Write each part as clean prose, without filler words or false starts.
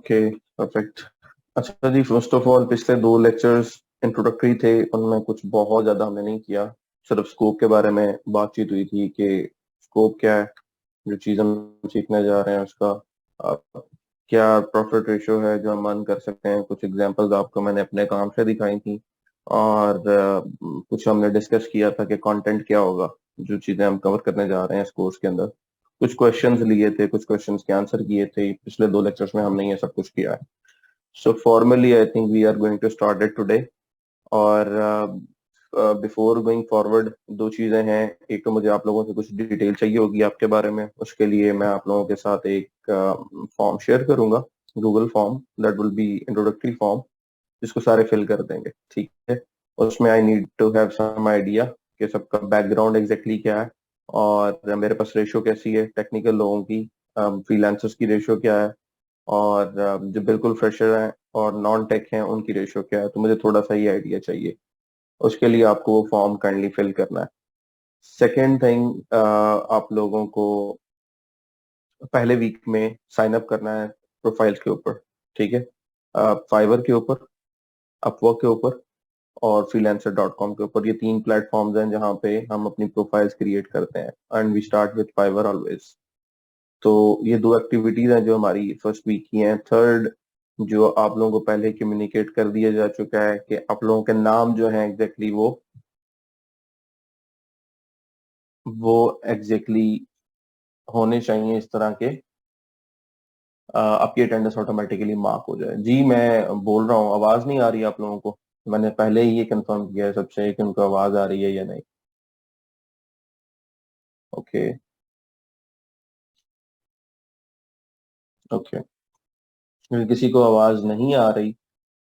Okay, perfect. अच्छा जी, first of all पिछले दो लेक्चर्स इंट्रोडक्टरी थे, उनमें कुछ बहुत ज्यादा हमने नहीं किया। सिर्फ स्कोप के बारे में बातचीत हुई थी कि स्कोप क्या है, जो चीज हम सीखने जा रहे हैं उसका अ, क्या प्रॉफिट रेशियो है जो हम अर्न कर सकते हैं। कुछ एग्जांपल्स आपको मैंने अपने काम से दिखाई थी, और कुछ हमने डिस्कस किया था कि कंटेंट क्या होगा, जो चीजें हम कवर करने जा रहे हैं इस कोर्स के अंदर। कुछ क्वेश्चंस लिए थे, कुछ क्वेश्चंस के आंसर किए थे। पिछले दो लेक्चर्स में हमने ये सब कुछ किया है। So formally I think we are going to start it today. और बिफोर गोइंग फॉरवर्ड, दो चीजें हैं। एक तो मुझे आप लोगों से कुछ डिटेल चाहिए होगी आपके बारे में। उसके लिए मैं आप लोगों के साथ एक फॉर्म शेयर करूंगा, Google form, that will be introductory form, जिसको सारे फिल कर देंगे, ठीक है। उसमें I need to have some idea कि सबका बैकग्राउंड एग्जैक्टली क्या है, और मेरे पास रेशो कैसी है टेक्निकल लोगों की, फ्रीलांसर्स की रेशो क्या है, और जो बिल्कुल फ्रेशर हैं और नॉन टेक हैं उनकी रेशो क्या है। तो मुझे थोड़ा सा ये आइडिया चाहिए। उसके लिए आपको वो फॉर्म काइंडली फिल करना है। सेकेंड थिंग, आप लोगों को पहले वीक में साइन अप करना है प्रोफाइल्स के ऊपर, ठीक है। फाइवर के ऊपर, अपवर्क के ऊपर, और फ्रीलांसर डॉट कॉम के ऊपर। ये तीन प्लेटफॉर्म्स हैं जहाँ पे हम अपनी प्रोफाइल्स क्रिएट करते हैं, and we start with Fiverr always. तो ये दो एक्टिविटीज हैं जो हमारी फर्स्ट वीक की हैं। थर्ड, जो आप लोगों को पहले कम्युनिकेट कर दिया जा चुका है कि आप लोगों के नाम जो है एग्जैक्टली वो एग्जैक्टली होने चाहिए इस तरह के, आपकी अटेंडेंस ऑटोमेटिकली मार्क हो जाए। जी मैं बोल रहा हूँ, आवाज नहीं आ रही आप लोगों को? मैंने पहले ही ये कंफर्म किया है सबसे कि उनको आवाज आ रही है या नहीं। Okay, okay. अगर किसी को आवाज नहीं आ रही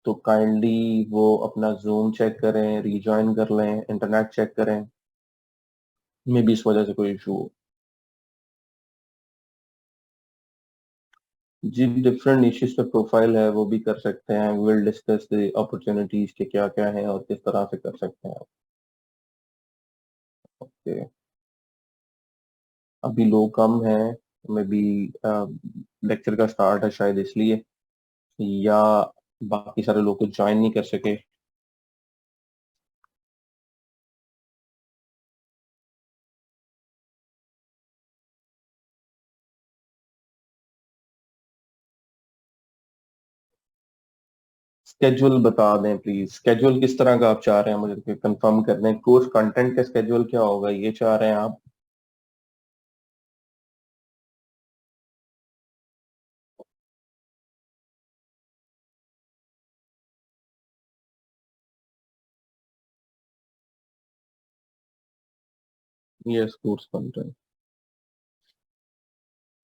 तो काइंडली वो अपना जूम चेक करें, रीजॉइन कर लें, इंटरनेट चेक करें। मे भी इस वजह से कोई इशू हो। जी, डिफरेंट निशेस पे प्रोफाइल है, वो भी कर सकते हैं। विल डिस्कस द अपॉर्चुनिटीज के क्या क्या हैं और किस तरह से कर सकते हैं। ओके, अभी लोग कम हैं, मे बी लेक्चर का स्टार्ट है शायद इसलिए, या बाकी सारे लोग कुछ ज्वाइन नहीं कर सके। स्केड्यूल बता दें प्लीज, स्केड्यूल किस तरह का आप चाह रहे हैं, मुझे कंफर्म कर दें। कोर्स कंटेंट का स्केड्यूल क्या होगा, ये चाह रहे हैं आप? Yes, course content.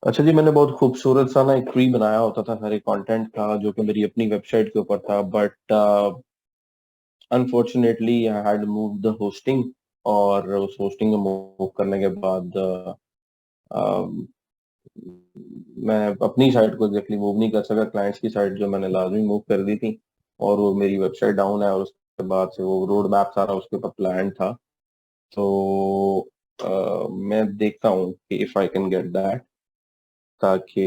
अच्छा जी, मैंने बहुत खूबसूरत सा ना एक ट्री बनाया होता था सारे कंटेंट का, जो कि मेरी अपनी वेबसाइट के ऊपर था, but unfortunately I had move the hosting. और उस होस्टिंग को मूव करने के बाद मैं अपनी साइट को एग्जैक्टली मूव नहीं कर सका। क्लाइंट्स की साइट जो मैंने लाजमी मूव कर दी थी, और वो मेरी वेबसाइट डाउन है, और उसके बाद से वो रोड मैप सारा उसके ऊपर प्लान था। तो मैं देखता हूँ कि if I can get that, ताकि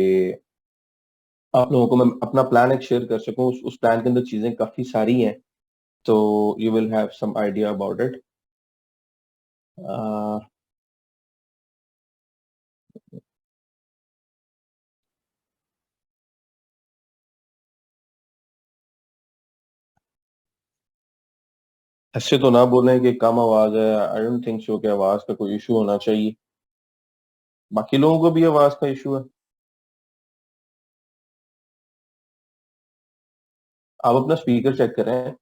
आप लोगों को मैं अपना प्लान एक शेयर कर सकूं। उस प्लान के अंदर चीजें काफी सारी हैं, तो you will have some idea about it. ऐसे तो ना बोलें कि कम आवाज है, आई डोंट थिंक सो कि आवाज का कोई इशू होना चाहिए। बाकी लोगों को भी आवाज का इशू है? आप अपना स्पीकर चेक करें।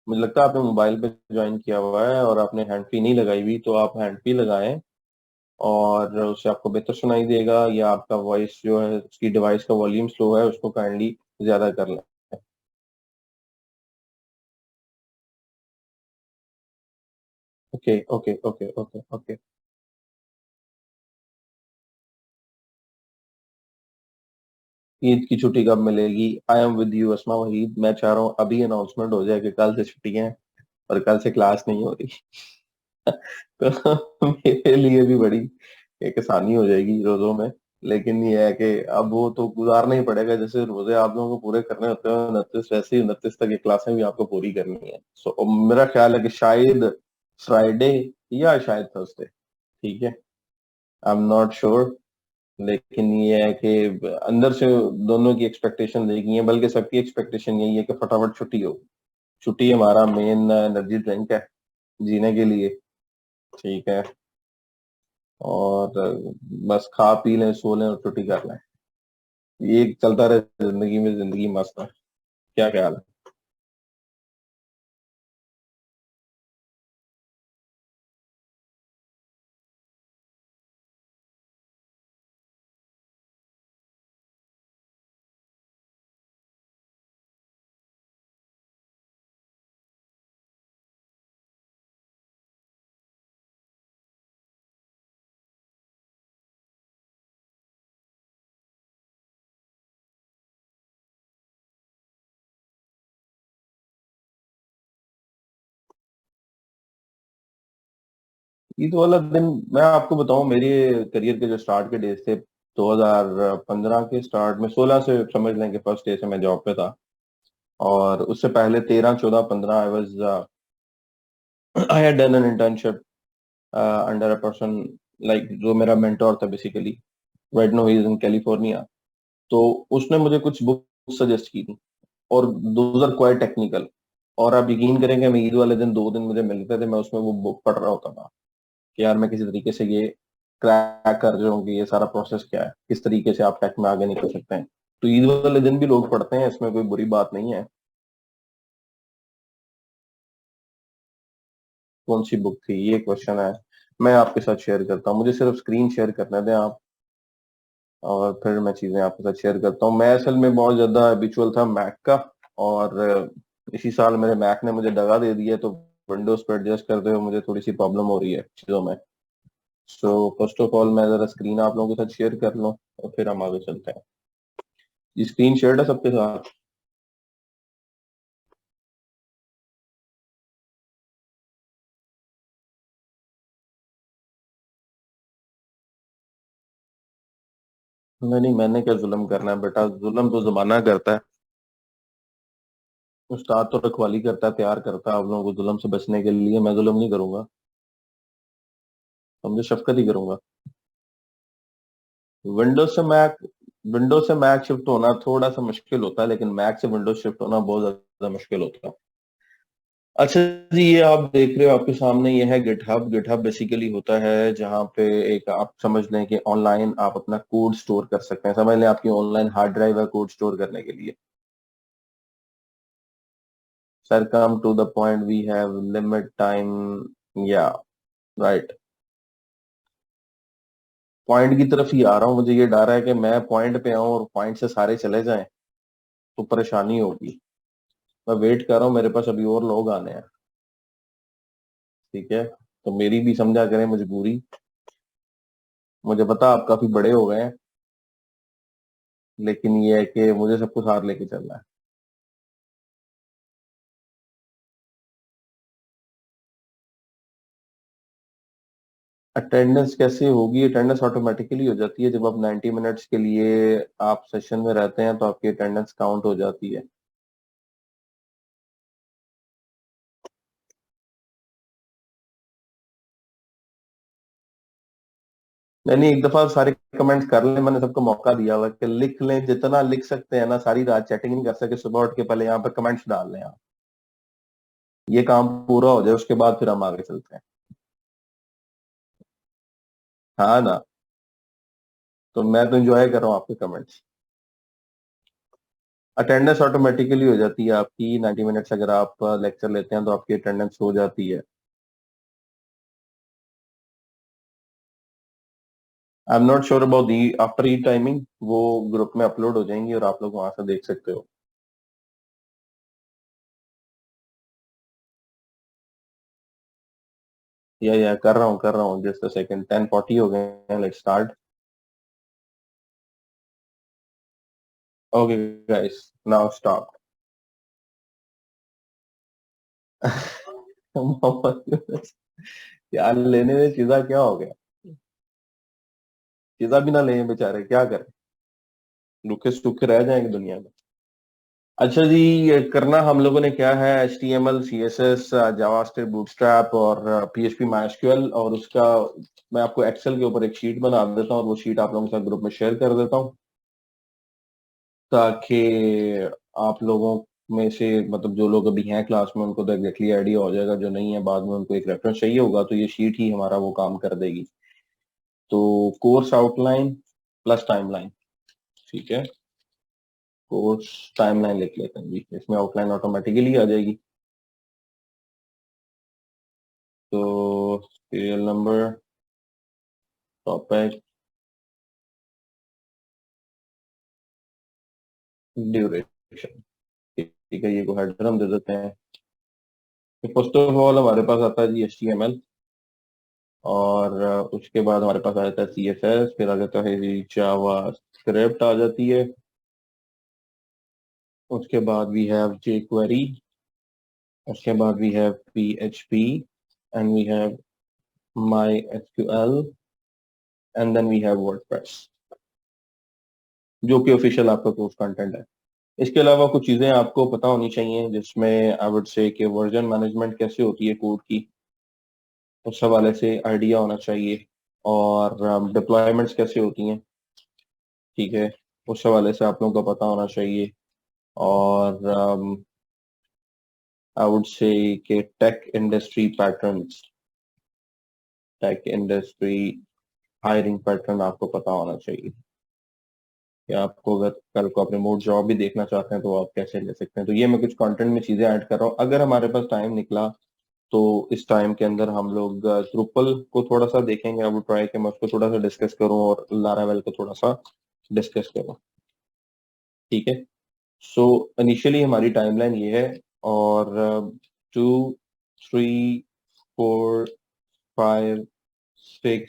मुझे लगता है आपने मोबाइल पे ज्वाइन किया हुआ है और आपने हैंड फ्री नहीं लगाई हुई, तो आप हैंड फ्री लगाएं, और उससे आपको बेहतर सुनाई देगा। या आपका वॉइस जो है, उसकी डिवाइस का वॉल्यूम स्लो है, उसको काइंडली ज्यादा कर लें। Okay, okay, okay, okay, okay. Eid की छुट्टी कब मिलेगी? आई एम विद यू अस्मा वहीद। मैं चाह रहा हूँ अभी अनाउंसमेंट हो जाए कि कल से छुट्टियां हैं और कल से क्लास नहीं हो रही। तो मेरे लिए भी बड़ी एक आसानी हो जाएगी रोजों में। लेकिन ये है कि अब वो तो गुजारना ही पड़ेगा, जैसे रोजे आप लोगों को पूरे करने होते हैं 29, वैसे ही 29 तक ये क्लासें भी आपको पूरी करनी है। सो मेरा ख्याल है कि शायद फ्राइडे या शायद थर्सडे। ठीक है, आई एम नॉट श्योर। लेकिन ये है कि अंदर से दोनों की एक्सपेक्टेशन एक ही है, बल्कि सबकी एक्सपेक्टेशन यही है कि फटाफट छुट्टी हो। छुट्टी हमारा मेन एनर्जी ड्रिंक है जीने के लिए। ठीक है। और बस खा पी लें, सो लें और छुट्टी कर लें। ये चलता रहे जिंदगी में, जिंदगी मस्त है। क्या ख्याल है? ईद वाला दिन, मैं आपको बताऊं, मेरे करियर के जो स्टार्ट के डेज थे 2015 के स्टार्ट में, 16 से समझ लें कि फर्स्ट डे से मैं जॉब पे था। और उससे पहले 13, 14, 15 I was I had done an internship under a person, like जो मेरा मेंटोर था basically. Right now he is in California. तो उसने मुझे कुछ बुक सजेस्ट की थी, और दोज आर क्वाइट टेक्निकल। और आप यकीन करेंगे, मैं ईद वाले दिन 2 दिन मुझे मिलते थे, मैं उसमें वो बुक पढ़ रहा होता था कि यार मैं किसी तरीके से ये क्रैक कर रहा हूँ कि ये सारा प्रोसेस क्या है, किस तरीके से आप टेक में आगे निकल सकते हैं। तो ईद वाले दिन भी लोग पढ़ते हैं, इसमें कोई बुरी बात नहीं है। कौन सी बुक थी, ये क्वेश्चन है। मैं आपके साथ शेयर करता हूँ, मुझे सिर्फ स्क्रीन शेयर करने दें आप, और फिर मैं चीजें आपके साथ शेयर करता हूँ। मैं असल में बहुत ज्यादा हैबिचुअल था मैक का, और इसी साल मेरे मैक ने मुझे दगा दे दिया, तो विंडोज पर एडजस्ट करते हुए मुझे थोड़ी सी प्रॉब्लम हो रही है चीजों में। सो फर्स्ट ऑफ ऑल मैं जरा स्क्रीन आप लोगों के साथ शेयर कर लूँ, और फिर हम आगे चलते हैं। ये स्क्रीन शेयर है सबके साथ? नहीं नहीं, मैंने क्या जुल्म करना है बेटा, जुल्म तो जमाना करता है। उस्ताद तो रखवाली करता है, तैयार करता है आप लोगों को जुल्म से बचने के लिए। मैं जुल्म नहीं करूंगा, समझे, शफकत ही करूंगा। विंडोज से मैक विंडोज से मैक शिफ्ट होना थोड़ा सा मुश्किल होता है, लेकिन मैक से विंडोज शिफ्ट होना बहुत ज्यादा मुश्किल होता है। अच्छा जी, ये आप देख रहे हो आपके सामने, ये है गिटहब। गिटहब बेसिकली होता है जहाँ पे एक, आप समझ लें कि ऑनलाइन आप अपना कोड स्टोर कर सकते हैं। समझ लें आपकी ऑनलाइन हार्ड ड्राइव है कोड स्टोर करने के लिए। Sir come to the point, we have limit time. या राइट, पॉइंट की तरफ ही आ रहा हूँ। मुझे ये डर है कि मैं पॉइंट पे आऊं और पॉइंट से सारे चले जाएं तो परेशानी होगी। मैं वेट कर रहा हूँ, मेरे पास अभी और लोग आने हैं। ठीक है, तो मेरी भी समझा करें मजबूरी। मुझे पता आप काफी बड़े हो गए हैं, लेकिन ये है कि मुझे सब कुछ साथ लेके चलना है। अटेंडेंस कैसे होगी? अटेंडेंस ऑटोमेटिकली हो जाती है। जब आप 90 मिनट्स के लिए आप सेशन में रहते हैं तो आपकी अटेंडेंस काउंट हो जाती है। नहीं, एक दफा सारे कमेंट्स कर लें, मैंने सबको मौका दिया हुआ है कि लिख लें, जितना लिख सकते हैं ना। सारी रात चैटिंग नहीं कर सके, सुबह उठ के पहले यहाँ पे कमेंट्स डाल लें आप। ये काम पूरा हो जाए, उसके बाद फिर हम आगे चलते हैं। हाँ ना, तो मैं तो एंजॉय कर रहा हूँ आपके कमेंट्स। अटेंडेंस ऑटोमेटिकली हो जाती है आपकी 90 मिनट्स, अगर आप लेक्चर लेते हैं तो आपकी अटेंडेंस हो जाती है। आई am not sure about the after E timing, वो ग्रुप में अपलोड हो जाएंगी और आप लोग वहां से देख सकते हो। या कर रहा हूँ, जस्ट अ सेकंड। 10:40 हो गए हैं, let's start. Okay guys, now stop. यार लेने में चीजा क्या हो गया? पिज्जा भी ना लें बेचारे, क्या करें, रूखे सूखे रह जाएंगे दुनिया में। अच्छा जी, ये करना हम लोगों ने क्या है, HTML CSS जावास्क्रिप्ट बूटस्ट्रैप और PHP MySQL, और उसका मैं आपको एक्सेल के ऊपर एक शीट बना देता हूँ और वो शीट आप लोगों के साथ ग्रुप में शेयर कर देता हूँ, ताकि आप लोगों में से मतलब जो लोग अभी हैं क्लास में उनको तो एग्जैक्टली आइडिया हो जाएगा, जो नहीं है बाद में उनको एक रेफरेंस चाहिए होगा तो ये शीट ही हमारा वो काम कर देगी। तो कोर्स आउटलाइन प्लस टाइमलाइन, ठीक है, कोर्स टाइमलाइन लिख लेते हैं जी, इसमें आउटलाइन ऑटोमेटिकली आ जाएगी। तो सीरियल नंबर, टॉपिक, ड्यूरेशन, ठीक है, ये को हेडर हम दे देते हैं। फर्स्ट ऑफ ऑल हमारे पास आता है जी HTML, और उसके बाद हमारे पास आ जाता है CSS, फिर आ जाता है जी जावा स्क्रिप्ट आ जाती है, उसके बाद वी हैव jQuery, उसके बाद we have PHP, and we have MySQL, and then we have WordPress, जो कि ऑफिशियल आपका कोर्स कंटेंट है। इसके अलावा कुछ चीजें आपको पता होनी चाहिए, जिसमें आई वुड से कि वर्जन मैनेजमेंट कैसे होती है कोड की, उस हवाले से आइडिया होना चाहिए, और डिप्लॉयमेंट्स कैसे होती हैं, ठीक है, उस हवाले से आप लोगों को पता होना चाहिए। और आई वुड से कि tech industry patterns, tech industry hiring pattern आपको पता होना चाहिए, कि आपको अगर कल को अपने मोड जॉब भी देखना चाहते हैं तो आप कैसे ले सकते हैं। तो ये मैं कुछ कंटेंट में चीजें ऐड कर रहा हूँ, अगर हमारे पास टाइम निकला तो इस टाइम के अंदर हम लोग द्रुपल को थोड़ा सा देखेंगे। अब ट्राई कि मैं उसको थोड़ा सा डिस्कस करूं और लारावेल को थोड़ा सा डिस्कस करूं, ठीक है। सो इनिशियली हमारी टाइमलाइन ये है, और 2, 3, 4, 5, 6,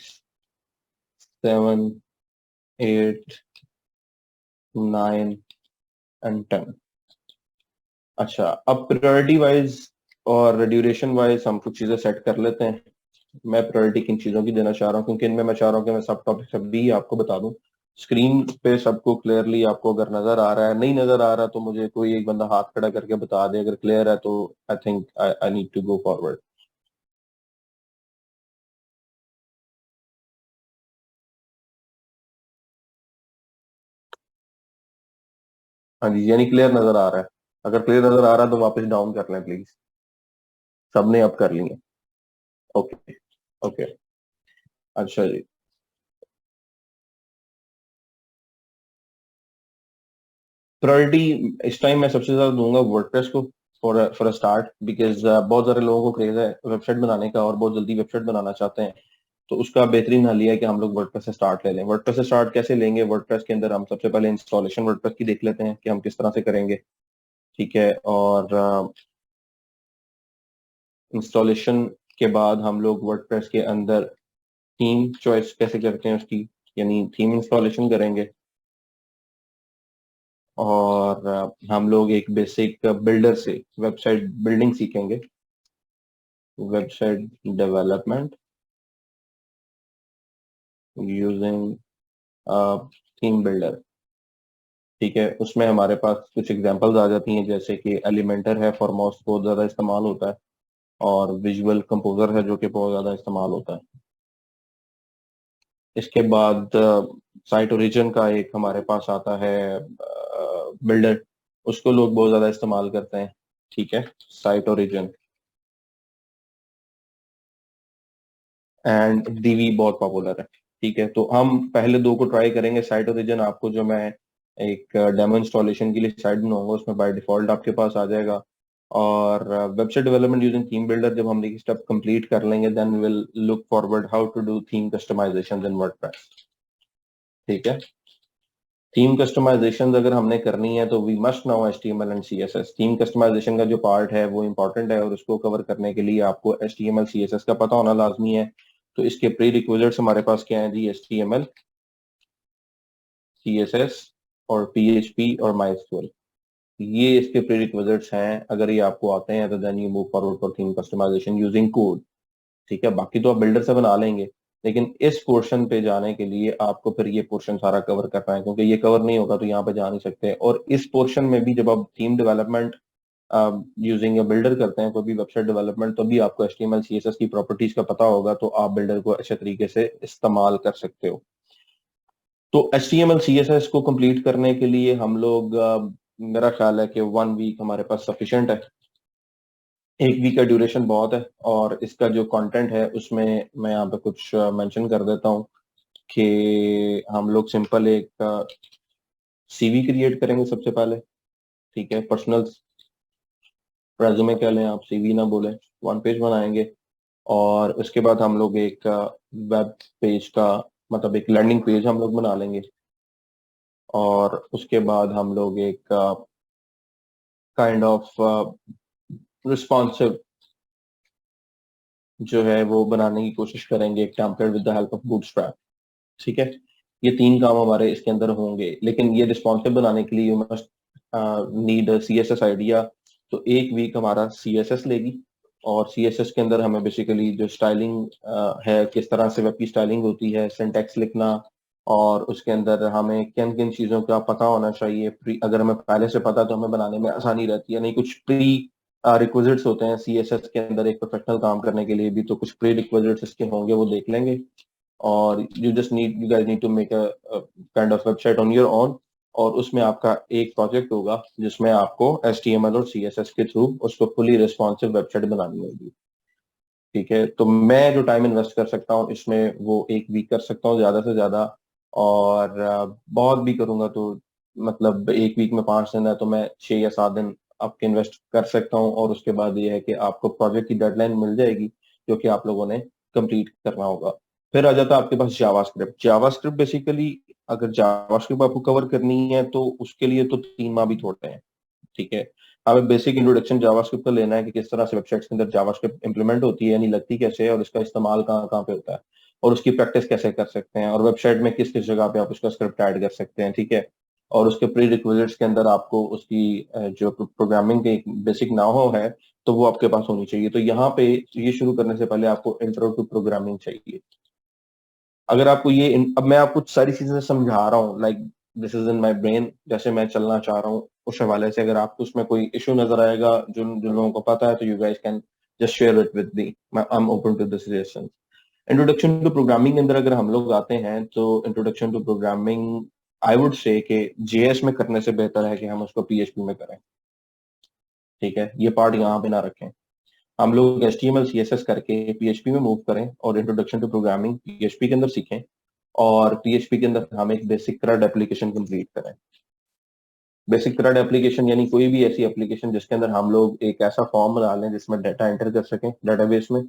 7, 8, 9 एंड 10। अच्छा, अब प्रायोरिटी वाइज और ड्यूरेशन वाइज हम कुछ चीजें सेट कर लेते हैं। मैं प्रायोरिटी किन चीजों की देना चाह रहा हूँ, क्योंकि इनमें मैं चाह रहा हूँ कि मैं सब टॉपिक सब भी आपको बता दूं स्क्रीन पे सबको क्लियरली। आपको अगर नजर आ रहा है, नहीं नजर आ रहा तो मुझे कोई एक बंदा हाथ खड़ा करके बता दे, अगर क्लियर है तो I think I need to go forward. हाँ जी, यानी क्लियर नजर आ रहा है, अगर क्लियर नजर आ रहा है तो वापस डाउन कर लें प्लीज। सबने अब कर लिए? ओके, ओके, अच्छा जी। प्रायोरिटी इस टाइम मैं सबसे ज्यादा दूंगा वर्डप्रेस को, फॉर अ स्टार्ट, बिकॉज बहुत सारे लोगों को क्रेज है वेबसाइट बनाने का और बहुत जल्दी वेबसाइट बनाना चाहते हैं। तो उसका बेहतरीन हल ये है कि हम लोग वर्डप्रेस से स्टार्ट ले लें। वर्डप्रेस से स्टार्ट कैसे लेंगे, वर्डप्रेस के अंदर हम सबसे पहले इंस्टॉलेशन वर्डप्रेस की देख लेते हैं कि हम किस तरह से करेंगे, ठीक है। और इंस्टॉलेशन के बाद हम लोग वर्डप्रेस के अंदर थीम चॉइस कैसे करते हैं उसकी, यानी थीम इंस्टॉलेशन करेंगे। और हम लोग एक बेसिक बिल्डर से वेबसाइट बिल्डिंग सीखेंगे, website development using theme builder, ठीक है। उसमें हमारे पास कुछ एग्जांपल्स आ जाती हैं, जैसे कि एलिमेंटर है, फॉर्मॉस बहुत ज्यादा इस्तेमाल होता है, और विजुअल कंपोजर है जो कि बहुत ज्यादा इस्तेमाल होता है। इसके बाद साइट ओरिजिन का एक हमारे पास आता है बिल्डर, उसको लोग बहुत ज्यादा इस्तेमाल करते हैं, ठीक है, साइट ओरिजिन। एंड डीवी बहुत पॉपुलर है, ठीक है। तो हम पहले दो को ट्राई करेंगे। साइट ओरिजिन आपको जो मैं एक डेमो इंस्टॉलेशन के लिए साइट बनाऊंगा उसमें बाय डिफॉल्ट आपके पास आ जाएगा। और website development using theme builder जब हम ये स्टेप कंप्लीट कर लेंगे, then we will look forward how to do theme customization in WordPress, ठीक है। थीम कस्टमाइजेशन अगर हमने करनी है तो we must know HTML and CSS। Theme customization का जो पार्ट है वो इंपॉर्टेंट है, और उसको कवर करने के लिए आपको HTML CSS का पता होना लाजमी है। तो इसके प्री रिक्विजिट्स हमारे पास क्या है जी, HTML CSS और PHP और MySQL, ये इसके प्री रिक्विजिट्स हैं। अगर ये आपको आते हैं तो then you move forward for theme customization using code, ठीक है। बाकी तो आप बिल्डर से बना लेंगे, लेकिन इस पोर्शन पे जाने के लिए आपको फिर ये पोर्शन सारा कवर करना है, क्योंकि ये कवर नहीं होगा तो यहाँ पे जा नहीं सकते। और इस पोर्शन में भी जब आप थीम डेवलपमेंट यूजिंग या बिल्डर करते हैं कोई भी वेबसाइट डेवलपमेंट, तो भी आपको HTML CSS की प्रॉपर्टीज का पता होगा, तो आप बिल्डर को अच्छे तरीके से इस्तेमाल कर सकते हो। तो HTML CSS को कंप्लीट करने के लिए हम लोग मेरा ख्याल है कि 1 वीक हमारे पास सफिशिएंट है। 1 वीक का ड्यूरेशन बहुत है। और इसका जो कंटेंट है उसमें मैं यहाँ पे कुछ मेंशन कर देता हूँ कि हम लोग सिंपल एक CV क्रिएट करेंगे सबसे पहले। ठीक है, पर्सनल रेज्यूमे कह लें आप, CV ना बोले। 1 पेज बनाएंगे और उसके बाद हम लोग एक वेब पेज का मतलब एक लैंडिंग पेज हम लोग बना लेंगे। और उसके बाद हम लोग एक काइंड ऑफ रिस्पॉन्सिव जो है वो बनाने की कोशिश करेंगे, एक template with the help of bootstrap. ठीक है, ये 3 काम हमारे इसके अंदर होंगे। लेकिन ये रिस्पॉन्सिव बनाने के लिए you must need CSS idea. तो 1 वीक हमारा CSS लेगी। और CSS के अंदर हमें बेसिकली जो स्टाइलिंग है, किस तरह से वेब की स्टाइलिंग होती है, सिंटैक्स लिखना, और उसके अंदर हमें किन किन चीज़ों का पता होना चाहिए। अगर हमें पहले से पता तो हमें बनाने में आसानी रहती है। नहीं, कुछ प्री रिक्विजिट्स होते हैं CSS के अंदर एक प्रोफेशनल काम करने के लिए भी, तो कुछ प्री रिक्विजिट्स इसके होंगे, वो देख लेंगे। और you guys need to make a kind of website on your own. और उसमें आपका एक प्रोजेक्ट होगा जिसमें आपको HTML और CSS के थ्रू उसको फुली रिस्पॉन्सिव वेबसाइट बनानी होगी। ठीक है, तो मैं जो टाइम इन्वेस्ट कर सकता हूँ इसमें वो 1 वीक कर सकता हूँ ज्यादा से ज्यादा। और बहुत भी करूंगा तो मतलब 1 वीक में 5 दिन है तो मैं 6 या 7 दिन आपके इन्वेस्ट कर सकता हूँ। और उसके बाद ये है कि आपको प्रोजेक्ट की डेडलाइन मिल जाएगी जो कि आप लोगों ने कंप्लीट करना होगा। फिर आ जाता है आपके पास जावास्क्रिप्ट। जावास्क्रिप्ट बेसिकली अगर जावास्क्रिप्ट आपको कवर करनी है तो उसके लिए तो 3 माह भी थोड़े हैं। ठीक है, हमें बेसिक इंट्रोडक्शन जावास्क्रिप्ट का लेना है कि किस तरह से वेबसाइट्स के अंदर जावास्क्रिप्ट इंप्लीमेंट होती है, यानी लगती कैसे है, और इसका इस्तेमाल कहाँ कहाँ पे होता है, और उसकी प्रैक्टिस कैसे कर सकते हैं, और वेबसाइट में किस किस जगह पे आप उसका स्क्रिप्ट ऐड कर सकते हैं। ठीक है, और उसके प्री रिक्विजिट्स के अंदर आपको उसकी जो प्रोग्रामिंग के बेसिक ना हो है तो वो आपके पास होनी चाहिए। तो यहाँ पे ये शुरू करने से पहले आपको इंट्रो टू प्रोग्रामिंग चाहिए। अगर आपको ये अब मैं आपको सारी चीजें समझा रहा हूँ, like this is in my brain, जैसे मैं चलना चाह रहा हूँ उस हवाले से, अगर आपको उसमें कोई इशू नजर आएगा जो जो लोगों को पता है, तो you guys can just share it with me. I am open to this suggestion. Introduction to programming के अंदर अगर हम लोग आते हैं तो introduction to programming I would say कि JS में करने से बेहतर है कि हम उसको PHP में करें। ठीक है, ये पार्ट यहाँ पे ना रखें। हम लोग HTML CSS करके PHP में मूव करें और इंट्रोडक्शन टू प्रोग्रामिंग PHP के अंदर सीखें। और PHP के अंदर हम एक बेसिक CRUD एप्लीकेशन कंप्लीट करें। बेसिक CRUD एप्लीकेशन यानी कोई भी ऐसी एप्लीकेशन जिसके अंदर हम लोग एक ऐसा फॉर्म बना लें जिसमें डाटा एंटर कर सकें डेटाबेस में,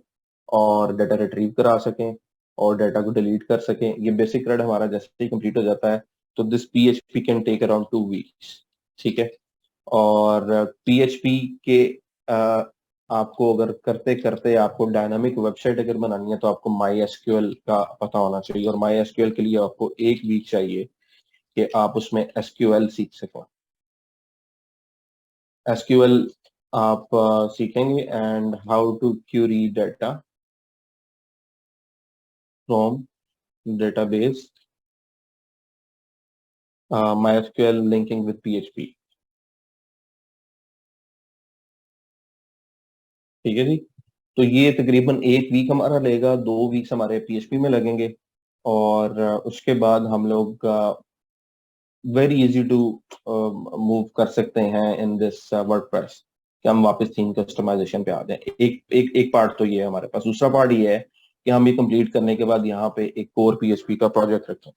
और डाटा रिट्रीव करा सकें, और डाटा को डिलीट कर सकें। ये बेसिक CRUD हमारा जैसे ही कंप्लीट हो जाता है तो this PHP can take around 2 weeks. ठीक है, और PHP के आपको अगर करते करते आपको डायनामिक वेबसाइट अगर बनानी है तो आपको MySQL का पता होना चाहिए। और MySQL के लिए आपको 1 वीक चाहिए कि आप उसमें SQL सीख सकें। SQL आप सीखेंगे and how to query data from database, MySQL linking with PHP। ठीक है जी, तो ये तकरीबन 1 वीक हमारा लेगा, 2 वीक्स हमारे PHP में लगेंगे। और उसके बाद हम लोग वेरी इजी टू मूव कर सकते हैं इन दिस वर्डप्रेस कि हम वापस थीम कस्टमाइजेशन पे आ जाएं। एक एक एक पार्ट तो ये है हमारे पास। दूसरा पार्ट ये है कि हम ये कंप्लीट करने के बाद यहाँ पे एक कोर PHP का प्रोजेक्ट रखें।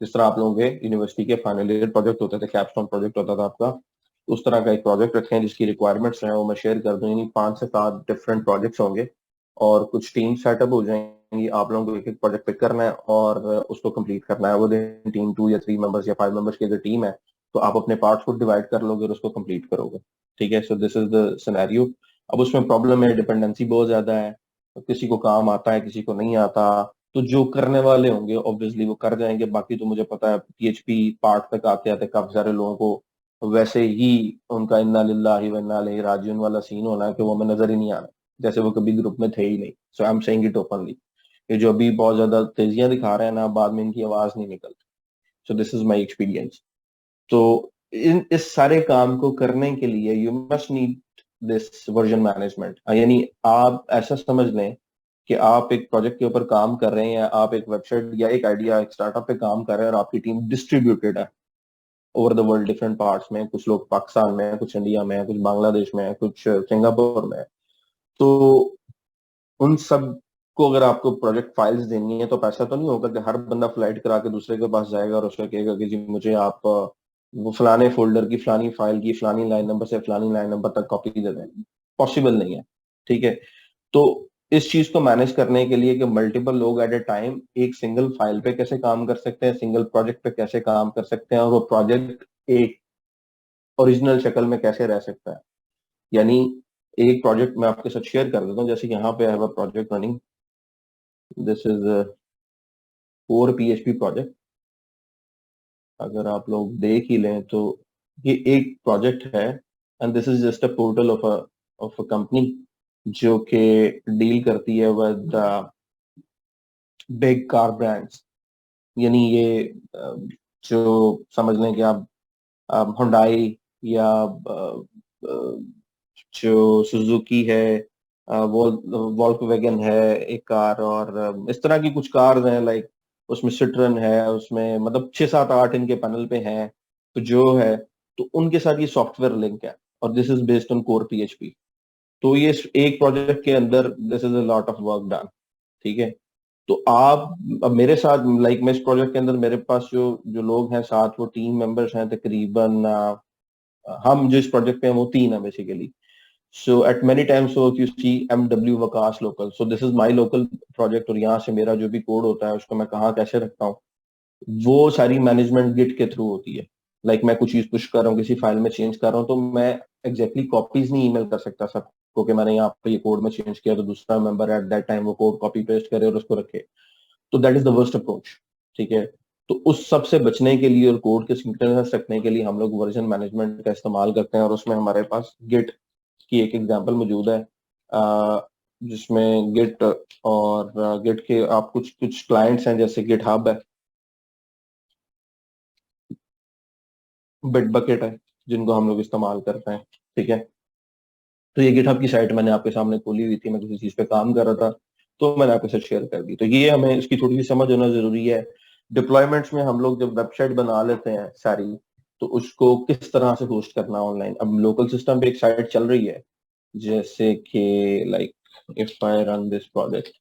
जिस तरह आप लोगों के यूनिवर्सिटी के फाइनल ईयर प्रोजेक्ट होते थे, कैपस्टोन प्रोजेक्ट होता था आपका, उस तरह का एक प्रोजेक्ट रखें जिसकी रिक्वायरमेंट्स हैं वो मैं शेयर कर दूं। यानी 5 से 7 डिफरेंट प्रोजेक्ट्स होंगे और कुछ टीम सेटअप हो जाएंगी। आप लोगों को एक एक प्रोजेक्ट पिक करना है और उसको कंप्लीट करना है। वो दिन टीम 2 या 3 मेंबर्स या 5 मेंबर्स की अगर टीम है तो आप अपने पार्ट्स को डिवाइड कर लोगे और उसको कंप्लीट करोगे। ठीक है, so this is the scenario. अब उसमें प्रॉब्लम है, डिपेंडेंसी बहुत ज्यादा है, तो किसी को काम आता है किसी को नहीं आता। तो जो करने वाले होंगे ऑब्वियसली वो कर जाएंगे। बाकी तो मुझे पता है PHP पार्ट तक आते आते काफी सारे लोगों को वैसे ही उनका इन्ना लिल्लाहि व इन्ना इलैहि राजिऊन वाला सीन होना है कि वो हमें नजर ही नहीं आना, जैसे वो कभी ग्रुप में थे ही नहीं। So I am saying it openly. ये जो अभी बहुत ज्यादा तेजियां दिखा रहे हैं ना, बाद में इनकी आवाज नहीं निकलती। सो दिस इज माई एक्सपीरियंस। तो इन इस सारे काम को करने के लिए you must need this version management. यानी आप ऐसा समझ लें कि आप एक प्रोजेक्ट के ऊपर काम कर रहे हैं, या आप एक वेबसाइट या एक आइडिया, एक स्टार्टअप पे काम कर रहे हैं, और आपकी टीम डिस्ट्रीब्यूटेड है over the world, different parts में। कुछ लोग पाकिस्तान में है, कुछ इंडिया में है, कुछ बांग्लादेश में है, कुछ सिंगापुर में है। तो उन सब को अगर आपको प्रोजेक्ट फाइल्स देनी है, तो पैसा तो नहीं होगा कि हर बंदा फ्लाइट करा के दूसरे के पास जाएगा और उसको कहेगा कि जी मुझे आप वो फलाने फोल्डर की फलानी फाइल की फलानी लाइन नंबर से फलानी लाइन नंबर तक कॉपी दे दें। पॉसिबल नहीं है। ठीक है। तो इस चीज को मैनेज करने के लिए कि मल्टीपल लोग एट ए टाइम एक सिंगल फाइल पे कैसे काम कर सकते हैं, सिंगल प्रोजेक्ट पे कैसे काम कर सकते हैं, और वो प्रोजेक्ट एक ओरिजिनल शक्ल में कैसे रह सकता है। यानी एक प्रोजेक्ट मैं आपके साथ शेयर कर देता हूँ। जैसे यहाँ पे है project running, this is core PHP project. अगर आप लोग देख ही लें तो ये एक प्रोजेक्ट है, and this is just a portal of a company जो कि डील करती है विद बिग कार ब्रांड्स। यानी ये जो समझ लें कि आप हुंडई या जो सुजुकी है, वोल्क्सवैगन है एक कार, और इस तरह की कुछ कार्स हैं, लाइक उसमें सिट्रन है, उसमें मतलब 6 7 8 इनके पैनल पे हैं। तो जो है, तो उनके साथ ये सॉफ्टवेयर लिंक है, और this is based on core PHP. तो ये एक प्रोजेक्ट के अंदर this is a lot of work done. ठीक है। तो आप अब मेरे साथ, लाइक मैं इस प्रोजेक्ट के अंदर, मेरे पास जो जो लोग हैं साथ, वो टीम मेंबर्स हैं तकरीबन, हम जो इस प्रोजेक्ट पे हैं वो 3 है basically. So at many times so you see MW Waqas local, so this is my local project, और यहाँ से मेरा जो भी कोड होता है उसको मैं कहाँ कैसे रखता हूँ, वो सारी मैनेजमेंट गिट के थ्रू होती है। लाइक मैं कुछ चीज पुश कर रहा हूँ, किसी फाइल में चेंज कर रहा हूँ, तो मैं एग्जैक्टली कॉपीज नहीं ईमेल कर सकता सबको कि मैंने यहाँ पे ये कोड में चेंज किया, तो दूसरा मेंबर एट दैट टाइम वो कोड कॉपी पेस्ट करे और उसको रखे। तो that is the worst approach. ठीक है। तो उस सब से बचने के लिए और कोड के सिंक्रोनाइज रखने के लिए हम लोग वर्जन मैनेजमेंट का इस्तेमाल करते हैं, और उसमें हमारे पास गिट की एक एग्जांपल मौजूद है, जिसमें गिट और गिट के आप कुछ कुछ क्लाइंट्स हैं, जैसे गिट हब है, बिट बकेट है, जिनको हम लोग इस्तेमाल करते हैं। ठीक है। तो ये गिटहब की साइट मैंने आपके सामने खोली हुई थी, मैं किसी चीज पे काम कर रहा था, तो मैंने आपके साथ शेयर कर दी। तो ये हमें इसकी थोड़ी सी समझ होना जरूरी है। डिप्लॉयमेंट्स में हम लोग जब वेबसाइट बना लेते हैं सारी, तो उसको किस तरह से होस्ट करना ऑनलाइन। अब लोकल सिस्टम पे एक साइट चल रही है, जैसे कि like if I run this project,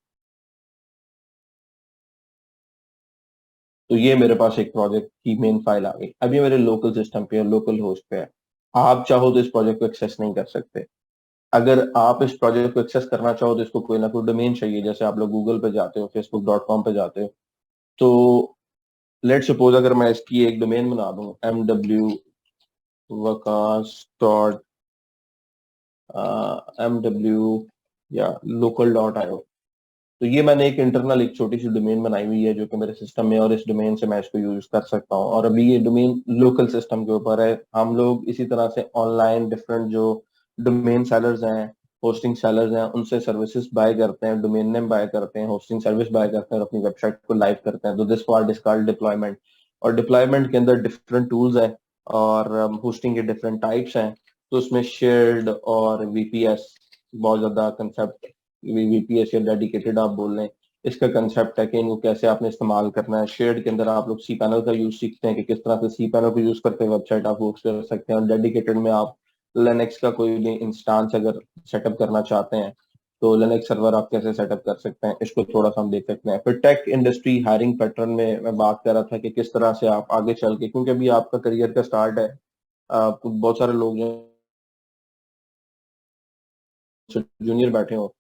तो ये मेरे पास एक प्रोजेक्ट की मेन फाइल आ गई। अब ये मेरे लोकल सिस्टम पे और लोकल होस्ट पे है। आप चाहो तो इस प्रोजेक्ट को एक्सेस नहीं कर सकते। अगर आप इस प्रोजेक्ट को एक्सेस करना चाहो तो इसको कोई ना कोई डोमेन चाहिए। जैसे आप लोग गूगल पे जाते हो, facebook.com पे जाते हो, तो लेट सपोज अगर मैं इसकी एक डोमेन बना दूं, MW या local.io, तो ये मैंने एक इंटरनल एक छोटी सी डोमेन बनाई हुई है जो कि मेरे सिस्टम में, और इस डोमेन से मैं इसको यूज कर सकता हूँ। और अभी ये डोमेन लोकल सिस्टम के ऊपर है। हम लोग इसी तरह से ऑनलाइन डिफरेंट जो डोमेन सेलर्स हैं, होस्टिंग सेलर्स हैं, उनसे सर्विसेज बाय करते हैं, डोमेन नेम बाय करते हैं, होस्टिंग सर्विस बाय करते हैं, और अपनी वेबसाइट को लाइव करते हैं। तो this part is called deployment. और डिप्लॉयमेंट के अंदर डिफरेंट टूल्स हैं, और होस्टिंग के डिफरेंट टाइप्स हैं। तो उसमें शेयर्ड और VPS बहुत ज्यादा कंसेप्ट, VPS या डेडिकेटेड आप बोल रहे हैं, इसका कंसेप्ट है कि इनको कैसे आपने इस्तेमाल करना है। शेयर्ड के अंदर आप लोग सी पैनल का यूज सीखते हैं कि किस तरह से सी पैनल को यूज करते हैं वेबसाइट आप होस्ट कर सकते हैं। और डेडिकेटेड में आप लिनक्स का कोई भी इंस्टांस अगर सेटअप करना चाहते हैं, तो लिनक्स सर्वर आप कैसे सेटअप कर सकते हैं, इसको थोड़ा सा हम देख सकते हैं। फिर टेक इंडस्ट्री हायरिंग पैटर्न में मैं बात कर रहा था कि किस तरह से आप आगे चल के, क्योंकि अभी आपका करियर का स्टार्ट है, बहुत सारे लोग जो जूनियर बैठे हो,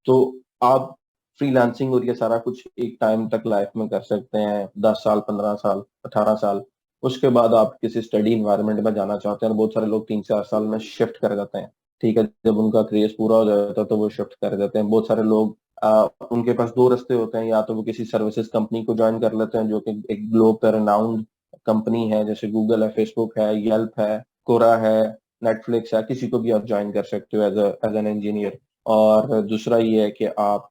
तो आप फ्रीलांसिंग और ये सारा कुछ एक टाइम तक लाइफ में कर सकते हैं, 10 साल, 15 साल, 18 साल। उसके बाद आप किसी स्टडी इन्वायरमेंट में जाना चाहते हैं, और बहुत सारे लोग 3 4 साल में शिफ्ट कर जाते हैं। ठीक है। जब उनका क्रेज पूरा हो जाता है तो वो शिफ्ट कर जाते हैं। बहुत सारे लोग उनके पास दो रास्ते होते हैं, या तो वो किसी सर्विसेज कंपनी को ज्वाइन कर लेते हैं जो कि एक ग्लोब पे रेनाउंड कंपनी है, जैसे गूगल है, फेसबुक है, येल्प है, कोरा है, नेटफ्लिक्स है, किसी को भी आप ज्वाइन कर सकते हो एज एन इंजीनियर। और दूसरा ये है कि आप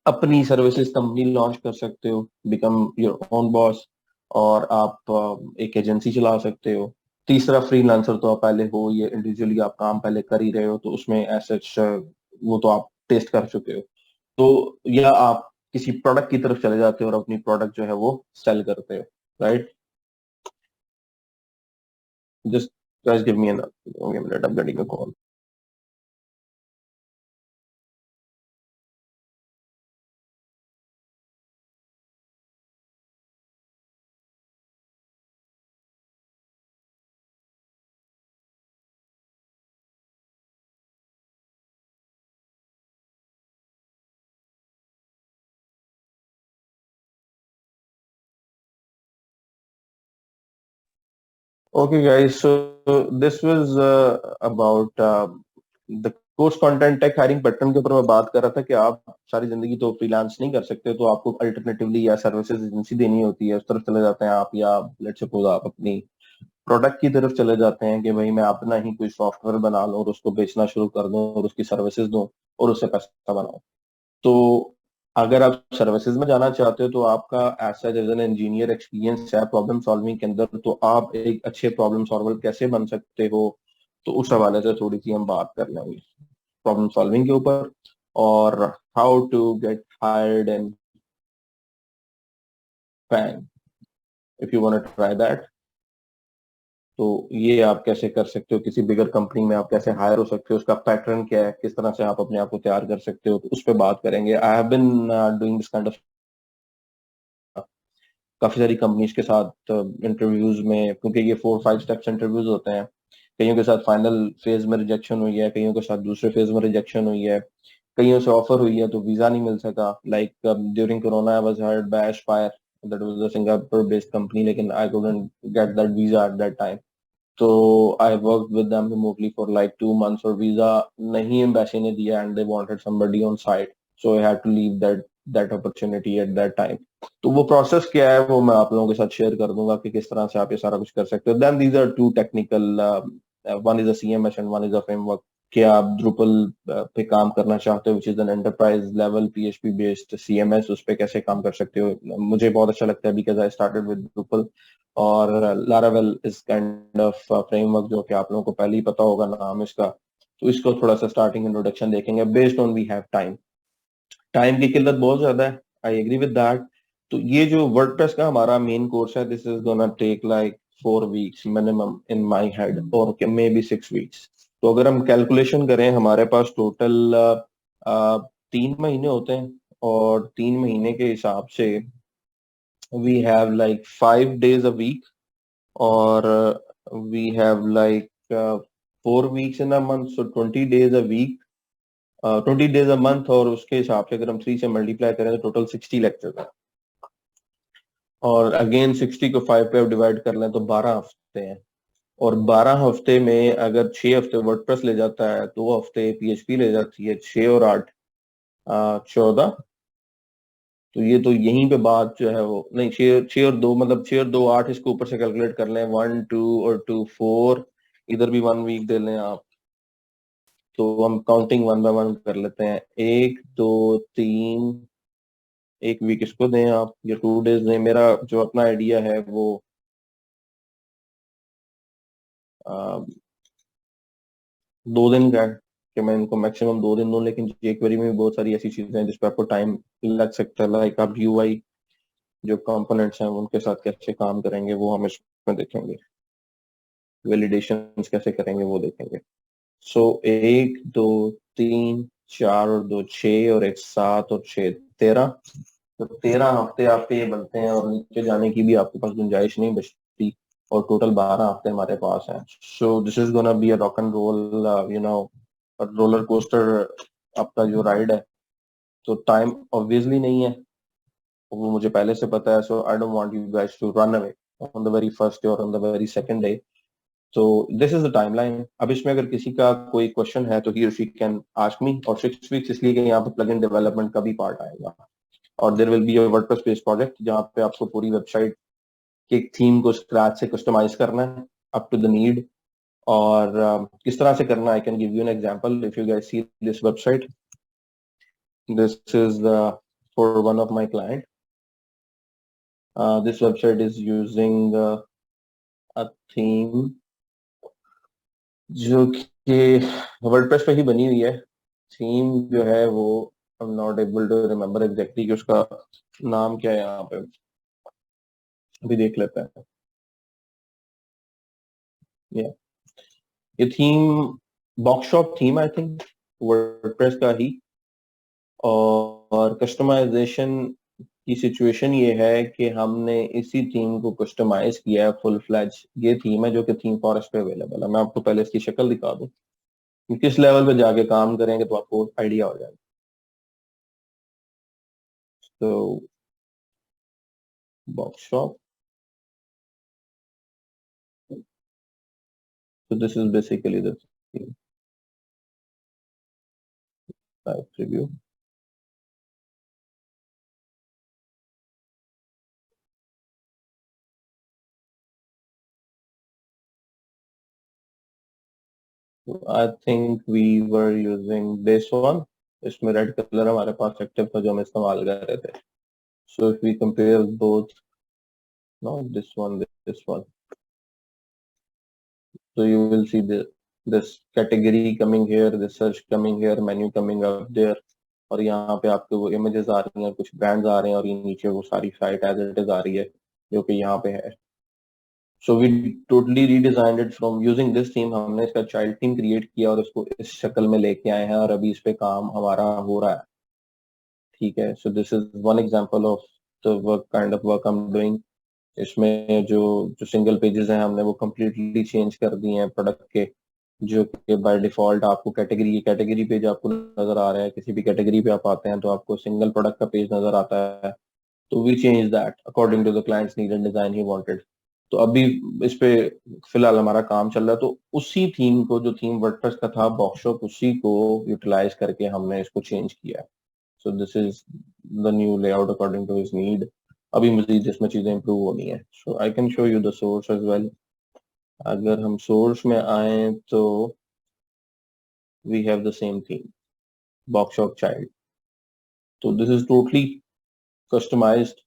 अपनी सर्विसेज कंपनी लॉन्च कर सकते हो, बिकम योर ओन बॉस, और आप एक एजेंसी चला सकते हो। तीसरा, फ्रीलांसर तो आप पहले हो, ये इंडिविजुअली आप काम पहले कर ही रहे हो, तो उसमें एज वो तो आप टेस्ट कर चुके हो। तो या आप किसी प्रोडक्ट की तरफ चले जाते हो और अपनी प्रोडक्ट जो है वो सेल करते हो, right? Just guys give me a minute, I'm getting a call. Okay, guys. So this was about the course content tech hiring pattern के ऊपर मैं बात कर रहा था कि आप सारी जिंदगी तो फ्रीलांस नहीं कर सकते, तो आपको अल्टरनेटिवली या सर्विसेज एजेंसी देनी होती है, उस तरफ चले जाते हैं आप, या लेट्स सपोज आप अपनी प्रोडक्ट की तरफ चले जाते हैं कि भाई मैं अपना ही कोई सॉफ्टवेयर बना लूं और उसको बेचना शुरू कर दूं और उसकी सर्विसेज दूं और उससे पैसा बनाऊं। तो अगर आप सर्विसेज में जाना चाहते हो तो आपका ऐसा एज एन इंजीनियर एक्सपीरियंस है प्रॉब्लम सॉल्विंग के अंदर, तो आप एक अच्छे प्रॉब्लम सॉल्वर कैसे बन सकते हो, तो उस हवाले से थोड़ी सी हम बात कर लेंगे प्रॉब्लम सॉल्विंग के ऊपर, और how to get hired in FAANG if you want to try that. तो ये आप कैसे कर सकते हो, किसी बिगर कंपनी में आप कैसे हायर हो सकते हो, उसका पैटर्न क्या है, किस तरह से आप अपने आप को तैयार कर सकते हो, तो उस पर बात करेंगे। I have been doing this kind of काफी सारी कंपनीज के साथ इंटरव्यूज में, क्योंकि ये 4-5 स्टेप्स इंटरव्यूज होते हैं। कईयों के साथ फाइनल फेज में रिजेक्शन हुई है, कईयों के साथ दूसरे फेज में रिजेक्शन हुई है, कईयों से ऑफर हुई है तो वीजा नहीं मिल सका। Like during corona I was hired by Aspire, that was a Singapore based company, लेकिन I couldn't get that visa at that time. तो I work with them remotely for like 2 months, और visa नहीं embassy ने दिया and they wanted somebody on site, so I had to leave that opportunity at that time. तो वो process क्या है वो मैं आप लोगों के साथ शेयर कर दूंगा कि किस तरह से आप ये सारा कुछ कर सकते हो। Then these are two technical, one is a CMS and one is a framework. कि आप ड्रूपल पे काम करना चाहते हो, which is an enterprise level PHP based CMS, उस पे कैसे काम कर सकते हो। मुझे बहुत अच्छा लगता है because I started with Drupal, और Laravel is kind of framework जो कि आप लोगों को पहले ही पता होगा नाम इसका। तो इसको थोड़ा सा स्टार्टिंग इंट्रोडक्शन देखेंगे based on we have time. Time की किल्लत बहुत ज्यादा है, आई एग्री विद दैट। तो ये जो वर्डप्रेस का हमारा मेन कोर्स है, this is gonna take like 4 weeks minimum in my head, और मे बी 6 weeks। तो अगर हम कैलकुलेशन करें, हमारे पास टोटल 3 महीने होते हैं, और 3 महीने के हिसाब से we have like 5 days a week, और we have like 4 weeks in a month, so 20 days a week, 20 days a month, और उसके हिसाब से अगर हम 3 से मल्टीप्लाई करें तो टोटल 60 लेक्चर है। और अगेन 60 को 5 पे डिवाइड कर लें तो 12 हफ्ते हैं, और 12 हफ्ते में अगर 6 हफ्ते वर्डप्रेस ले जाता है, 2 हफ्ते पीएचपी ले जाती है, 6 और 8 14। तो ये तो यहीं पे बात जो है वो नहीं, 6 और 2 मतलब 6 और 2 8, इसको ऊपर से कैलकुलेट कर लें, 1 2 और 2 4, इधर भी 1 वीक दे लें आप। तो हम काउंटिंग 1 बाय 1 कर लेते हैं, 1 2 3, 1 वीक इसको दें आप, या 2 days दें। मेरा जो अपना आइडिया है वो 2 दिन का है, कि मैं इनको मैक्सिमम 2 दिन दूं, लेकिन jQuery में भी बहुत सारी ऐसी चीजें हैं जिस पर आपको टाइम लग सकता है। लाइक आप यूआई जो कंपोनेंट्स हैं उनके साथ कैसे काम करेंगे वो हम इसमें देखेंगे, वैलिडेशन कैसे करेंगे वो देखेंगे। सो 1 2 3 4 और 2 6, और 1 7 और 6 13। तो 13 हफ्ते आपके ये बनते हैं, और नीचे जाने की भी आपके पास गुंजाइश नहीं बचती, और टोटल 12 हफ्ते हमारे पास हैं। So this is gonna be a rock and roll, you know, roller coaster आपका जो राइड है। तो टाइम ऑब्वियसली नहीं है, वो मुझे पहले से पता है। So I don't want you guys to run away on the very first day और on the very second day. तो दिस इज द टाइमलाइन। अब इसमें अगर किसी का कोई क्वेश्चन है तो ही और शी कैन आस्क मी। और 6 weeks इसलिए कि यहाँ पे प्लग इन डेवलपमेंट का भी पार्ट आएगा, और there will be a WordPress based project जहाँ पे आपको पूरी वेबसाइट की एक थीम को स्क्रैच से कस्टमाइज करना है अप टू द नीड। और किस तरह से करना, I can give you an example. If you guys see this website, this is the for one of my client. This website is using a theme जो कि WordPress पे ही बनी हुई है. थीम जो है वो I am not able to remember exactly कि उसका नाम क्या है. यहाँ पे अभी देख लेते हैं. ये theme Boxshop theme I think WordPress का ही. और कस्टमाइजेशन की सिचुएशन ये है कि हमने इसी थीम को कस्टमाइज किया है फुल फ्लैज. ये थीम है जो कि थीम फॉरेस्ट पे अवेलेबल है. मैं आपको पहले इसकी शक्ल दिखा दूं. किस लेवल पे जाके काम करेंगे तो आपको आइडिया हो जाएगा. तो बॉक्सशॉप. So this is basically the preview. So I think we were using this one. इसमें रेड कलर हमारे पास एक्टिव था जो हम इस्तेमाल कर रहे थे. So if we compare both, not this one, this one, so you will see this category coming here, this search coming here, menu coming up there. और यहाँ पे आपको वो images आ रही हैं, कुछ brands आ रहे हैं और ये नीचे वो सारी site as it is आ रही है जो कि यहाँ पे है. So we totally redesigned it from using this theme. हमने इसका child theme create किया और इसको इस शक्ल में लेके आए हैं और अभी इस पे काम हमारा हो रहा है. ठीक है. So this is one example of the work kind of work I'm doing. इसमें जो जो सिंगल पेजेस हैं हमने वो कम्प्लीटली चेंज कर दिए हैं प्रोडक्ट के, जो कि बाय डिफॉल्ट आपको कैटेगरी पेज आपको नजर आ रहा है. किसी भी कैटेगरी पे आप आते हैं तो आपको सिंगल प्रोडक्ट का पेज नजर आता है. तो we change that according to the clients need and design he wanted. तो अभी इस पे फिलहाल हमारा काम चल रहा है. तो उसी थीम को, जो थीम वर्डप्रेस का था बॉक्सशॉप, उसी को यूटिलाइज करके हमने इसको चेंज किया है. So this is the new layout according to his need. अभी मजीद इसमें चीजें इंप्रूव होनी है. So I can show you the source as well. अगर हम सोर्स में आए तो we have the same theme Boxshop child. तो दिस इज टोटली कस्टमाइज्ड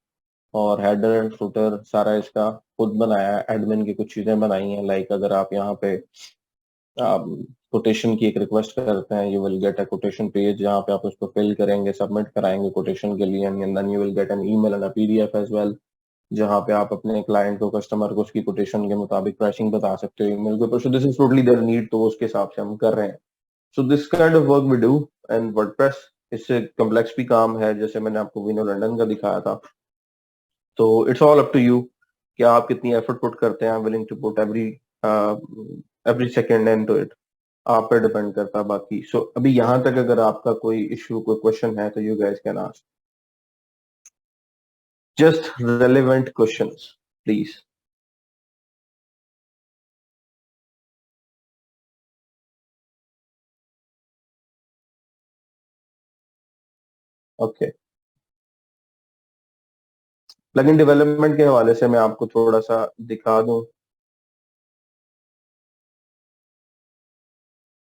और हेडर फुटर सारा इसका खुद बनाया है. एडमिन की कुछ चीजें बनाई हैं. लाइक अगर आप यहाँ पे कोटेशन की एक रिक्वेस्ट करते हैं, you will get a quotation page जहाँ पे आप उसको फिल करेंगे, सबमिट कराएंगे कोटेशन के लिए, and then you will get an email and a PDF as well, जहाँ पे आप अपने क्लाइंट को, कस्टमर को उसकी कोटेशन के मुताबिक प्राइसिंग बता सकते हो ईमेल के ऊपर. So this is totally their need. तो उसके हिसाब से हम कर रहे हैं. So this kind of work we do and WordPress. इससे कम्प्लेक्स भी काम है, जैसे मैंने आपको विनो लंदन का दिखाया था. तो it's all up to you कि आप कितनी एफर्ट पुट करते हैं. Willing to put every second into it. आप पे डिपेंड करता है बाकी. सो अभी यहाँ तक अगर आपका कोई इशू, कोई क्वेश्चन है तो you guys can ask. Just relevant questions please. Okay. Plugin development के हवाले से मैं आपको थोड़ा सा दिखा दूं.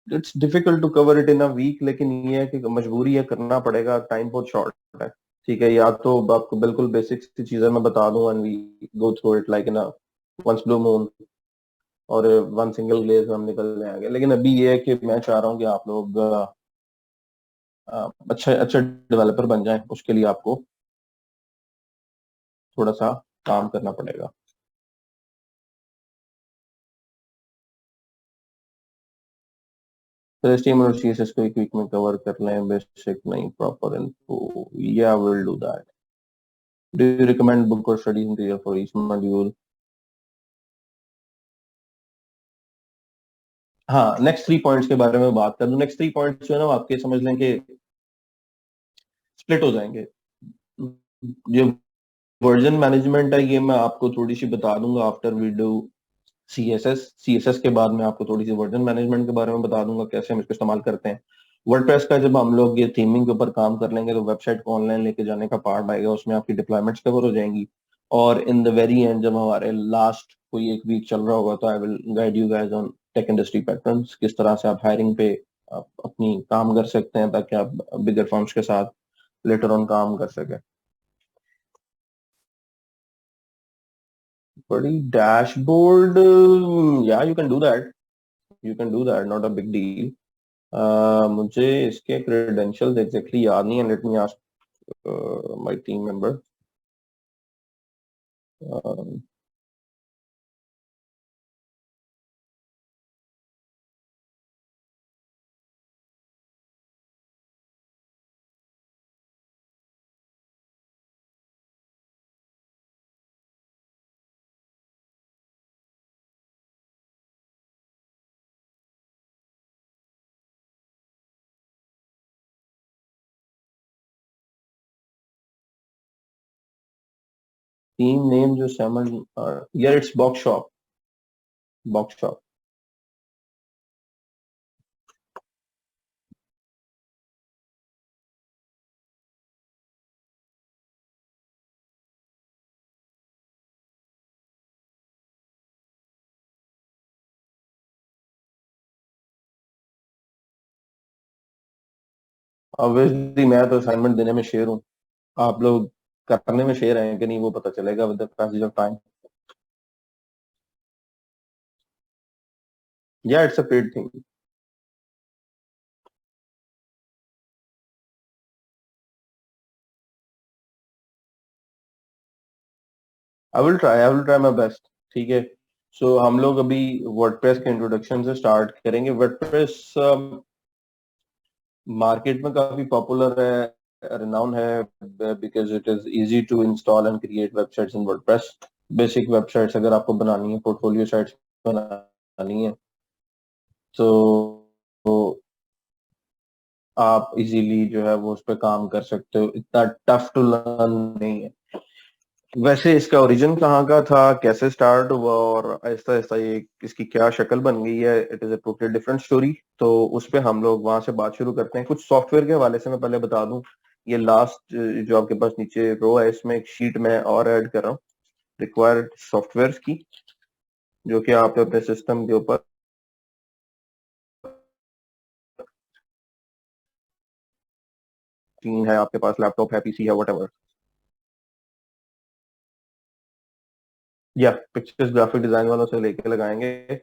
It's difficult to cover it in a week, लेकिन ये है कि मजबूरी है, करना पड़ेगा. टाइम बहुत शॉर्ट है. ठीक है. या तो आपको बिल्कुल बेसिक सी चीजें मैं बता दूं and we go through it like in a once blue moon और वन सिंगल ग्लेज में हम निकल जाएंगे. लेकिन अभी ये है कि मैं चाह रहा हूँ कि आप लोग अच्छे अच्छे डेवलपर बन जाएं. उसके लिए आपको थोड़ा सा काम करना पड़ेगा. तो HTML और CSS को एक वीक में कवर कर लें. बेसिक नहीं, proper info. Yeah will do that. Do you recommend book और study material for each module? हाँ, नेक्स्ट 3 पॉइंट्स के बारे में बात कर दूं. नेक्स्ट 3 पॉइंट्स जो है ना, आपके समझ लें कि स्प्लिट हो जाएंगे. ये वर्जन मैनेजमेंट है, ये मैं आपको थोड़ी सी बता दूंगा आफ्टर वी डू CSS के बाद मैं आपको थोड़ी सी वर्जन मैनेजमेंट के बारे में बता दूंगा, कैसे हम इसको इस्तेमाल करते हैं. वर्डप्रेस का जब हम लोग ये थीमिंग के ऊपर काम कर लेंगे तो वेबसाइट को ऑनलाइन लेके जाने का पार्ट आएगा. उसमें आपकी डिप्लॉयमेंट्स कवर हो जाएंगी. और इन द वेरी एंड जब हमारे लास्ट कोई एक वीक चल रहा होगा तो I will guide you guys on tech industry patterns. किस तरह से आप हायरिंग पे आप अपनी काम कर सकते हैं ताकि आप बिगर फर्म्स के साथ लेटर ऑन काम कर सके। बड़ी डैशबोर्ड, या you can do that, you can do that, not a big deal. मुझे इसके क्रेडेंशियल्स एग्जैक्टली याद नहीं है, let me ask my team member. 3 name जो समझ, यार it's box shop, box shop. Obviously मैं तो असाइनमेंट देने में शेर हूँ, आप लोग करने में शेर हैं कि नहीं वो पता चलेगा with the passage of time. Yeah it's a paid thing. I will try my best. ठीक है, सो हम लोग अभी वर्डप्रेस के इंट्रोडक्शन से स्टार्ट करेंगे। वर्डप्रेस मार्केट में काफी पॉपुलर है, रिनाउन है, because it is easy to install and create websites in WordPress. Basic websites अगर आपको बनानी है, पोर्टफोलियो साइट्स बनानी है, तो आप इजीली जो है वो उस पर काम कर सकते हो, इतना टफ टू लर्न नहीं है। वैसे इसका ओरिजिन कहाँ का था, कैसे स्टार्ट हुआ और आहिस्ता आहिस्ता ये इसकी क्या शक्ल बन गई है, it is a totally different story. तो उस पे हम लोग वहां से बात शुरू करते हैं। कुछ सॉफ्टवेयर के हवाले से मैं पहले बता दूं, ये लास्ट जो आपके पास नीचे रो है, इसमें एक शीट में और ऐड कर रहा हूँ रिक्वायर्ड सॉफ्टवेयर की, जो कि आप अपने सिस्टम के ऊपर है, आपके पास लैपटॉप है, पीसी है, वट, या पिक्चर्स ग्राफिक डिजाइन वालों से लेके लगाएंगे।